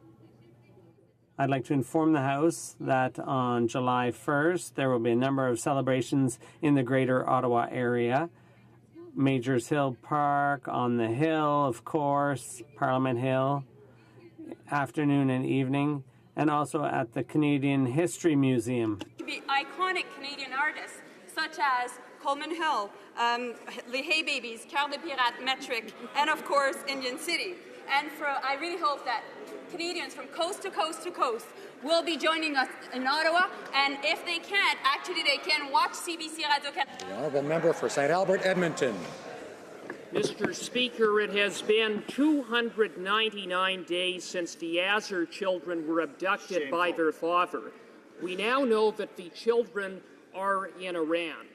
I'd like to inform the House that on July 1st, there will be a number of celebrations in the Greater Ottawa area. Majors Hill Park, on the Hill, of course, Parliament Hill, afternoon and evening, and also at the Canadian History Museum. To be iconic Canadian artists such as Coleman Hill, Les Hay Babies, Cœur de Pirate, Metric, and of course Indian City. And I really hope that Canadians from coast to coast to coast will be joining us in Ottawa, and if they can't, actually they can watch CBC Radio-Canada. The honourable member for St. Albert, Edmonton. Mr. Speaker, it has been 299 days since the Azar children were abducted by their father. We now know that the children are in Iran.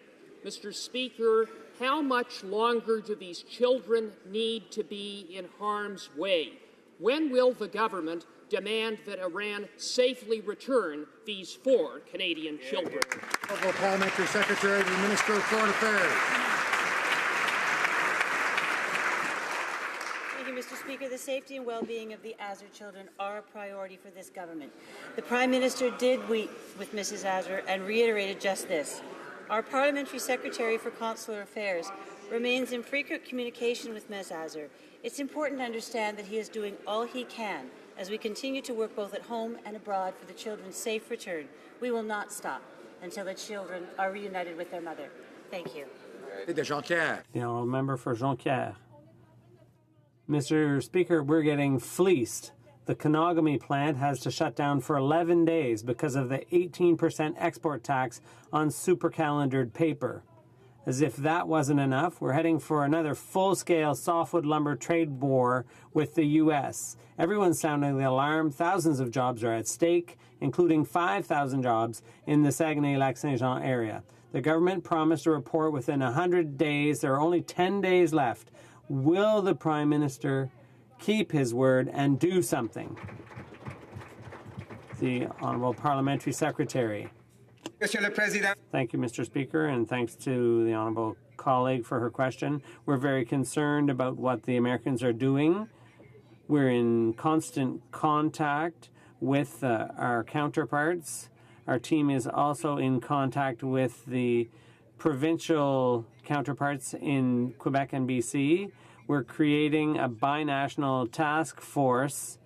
Mr. Speaker, how much longer do these children need to be in harm's way? When will the government demand that Iran safely return these 4 Canadian children? Local Parliamentary Secretary to the Minister of Foreign Affairs. Thank you, Mr. Speaker. The safety and well-being of the Azar children are a priority for this government. The Prime Minister did meet with Mrs. Azar and reiterated just this. Our Parliamentary Secretary for Consular Affairs remains in frequent communication with Ms. Azar. It's important to understand that he is doing all he can as we continue to work both at home and abroad for the children's safe return. We will not stop until the children are reunited with their mother. Thank you. The honourable member for Jonquière. Mr. Speaker, we're getting fleeced. The Kenogami plant has to shut down for 11 days because of the 18% export tax on supercalendared paper. As if that wasn't enough, we're heading for another full-scale softwood lumber trade war with the U.S. Everyone's sounding the alarm. Thousands of jobs are at stake, including 5,000 jobs in the Saguenay-Lac-Saint-Jean area. The government promised a report within 100 days. There are only 10 days left. Will the Prime Minister keep his word and do something? The Honourable Parliamentary Secretary. Thank you, Mr. Speaker, and thanks to the honourable colleague for her question. We're very concerned about what the Americans are doing. We're in constant contact with our counterparts. Our team is also in contact with the provincial counterparts in Quebec and BC. We're creating a binational task force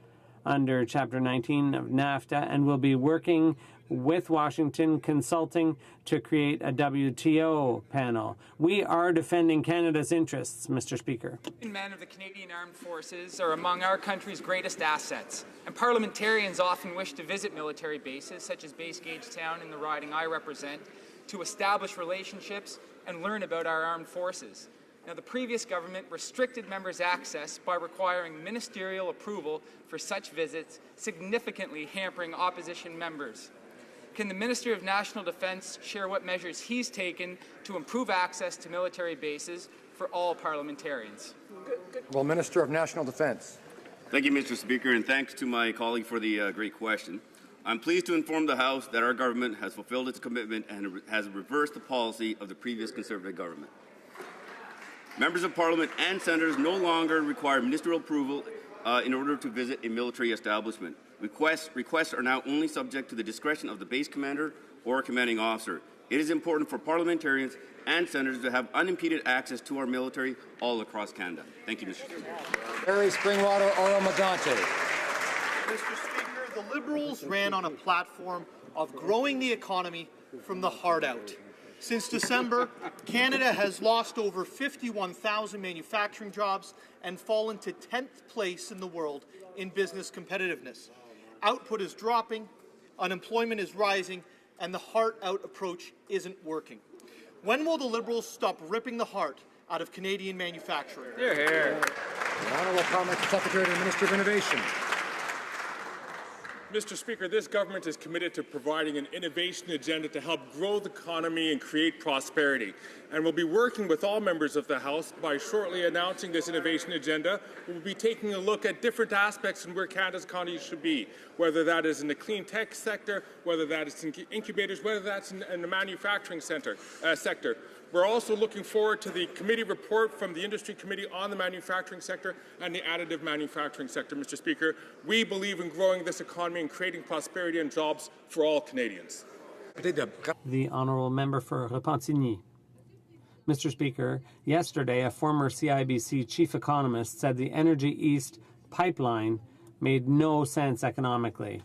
under Chapter 19 of NAFTA, and we'll be working with Washington consulting to create a WTO panel. We are defending Canada's interests, Mr. Speaker. Men of the Canadian Armed Forces are among our country's greatest assets, and parliamentarians often wish to visit military bases, such as Base Gagetown in the riding I represent, to establish relationships and learn about our armed forces. Now, the previous government restricted members' access by requiring ministerial approval for such visits, significantly hampering opposition members. Can the Minister of National Defence share what measures he's taken to improve access to military bases, for all parliamentarians. Well, Minister of National Defence. Thank you, Mr. Speaker, and thanks to my colleague for the great question. I'm pleased to inform the House that our government has fulfilled its commitment and has reversed the policy of the previous Conservative government. Members of Parliament and Senators no longer require ministerial approval in order to visit a military establishment. Requests are now only subject to the discretion of the base commander or commanding officer. It is important for parliamentarians and senators to have unimpeded access to our military all across Canada. Thank you, Mr. Speaker. Barry Springwater Oro-Medonte. Mr. Speaker, the Liberals ran on a platform of growing the economy from the heart out. Since December, Canada has lost over 51,000 manufacturing jobs and fallen to 10th place in the world in business competitiveness. Output is dropping, unemployment is rising, and the heart-out approach isn't working. When will the Liberals stop ripping the heart out of Canadian manufacturing? Hear, hear. The honourable comment to Secretary to the Minister of Innovation. Mr. Speaker, this government is committed to providing an innovation agenda to help grow the economy and create prosperity. And we'll be working with all members of the House by shortly announcing this innovation agenda. We'll be taking a look at different aspects and where Canada's economy should be, whether that is in the clean tech sector, whether that is in incubators, whether that's in the manufacturing sector. We're also looking forward to the committee report from the Industry Committee on the manufacturing sector and the additive manufacturing sector. Mr. Speaker, we believe in growing this economy and creating prosperity and jobs for all Canadians. The honourable member for Repentigny. Mr. Speaker, yesterday a former CIBC chief economist said the Energy East pipeline made no sense economically.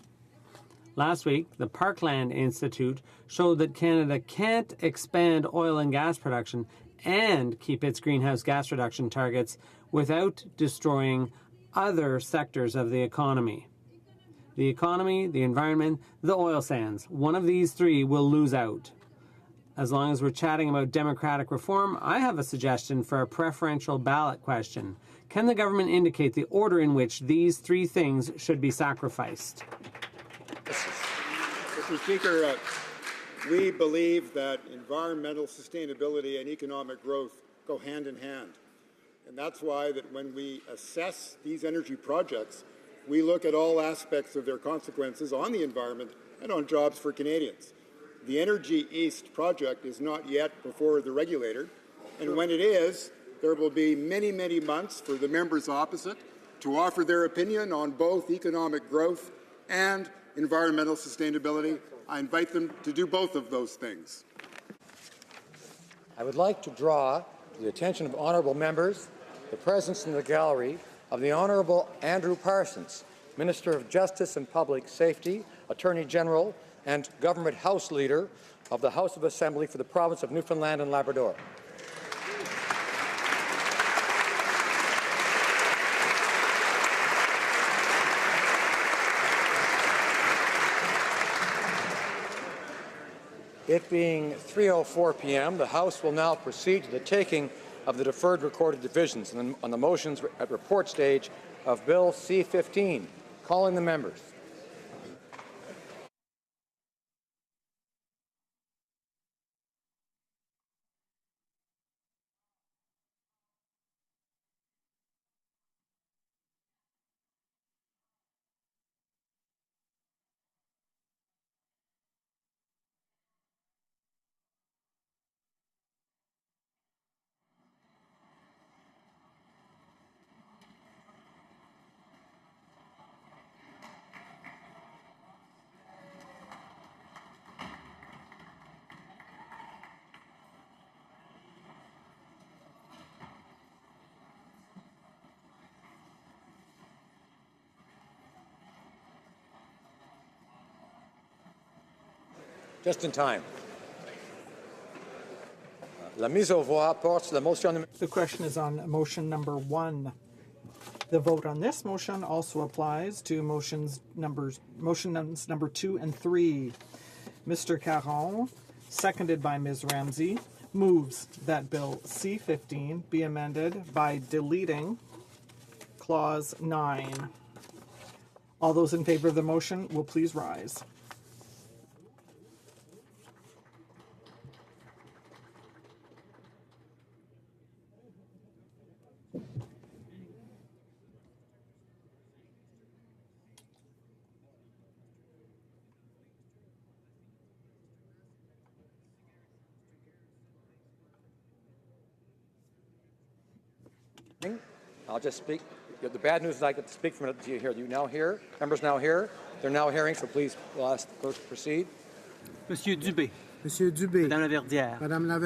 Last week, the Parkland Institute showed that Canada can't expand oil and gas production and keep its greenhouse gas reduction targets without destroying other sectors of the economy. The economy, the environment, the oil sands. One of these three will lose out. As long as we're chatting about democratic reform, I have a suggestion for a preferential ballot question. Can the government indicate the order in which these three things should be sacrificed? Mr. Speaker, we believe that environmental sustainability and economic growth go hand in hand. And that's why that when we assess these energy projects, we look at all aspects of their consequences on the environment and on jobs for Canadians. The Energy East project is not yet before the regulator, and when it is, there will be many, many months for the members opposite to offer their opinion on both economic growth and environmental sustainability. I invite them to do both of those things. I would like to draw to the attention of honourable members the presence in the gallery of the Honourable Andrew Parsons, Minister of Justice and Public Safety, Attorney General and Government House Leader of the House of Assembly for the Province of Newfoundland and Labrador. It being 3:04 p.m., the House will now proceed to the taking of the deferred recorded divisions on the motions at report stage of Bill C-15. Calling the members. Just in time. La mise aux voix porte sur la motion. The question is on motion number 1. The vote on this motion also applies to motions number 2 and 3. Mr. Caron, seconded by Ms. Ramsey, moves that Bill C-15 be amended by deleting Clause 9. All those in favor of the motion will please rise. I'll just speak. The bad news is I get to speak from it to you here. You now hear. Members now hear. They're now hearing, so please, we'll ask the clerk to proceed. Monsieur Dubé. Monsieur Dubé. Madame Laverdière. Madame Laverdière.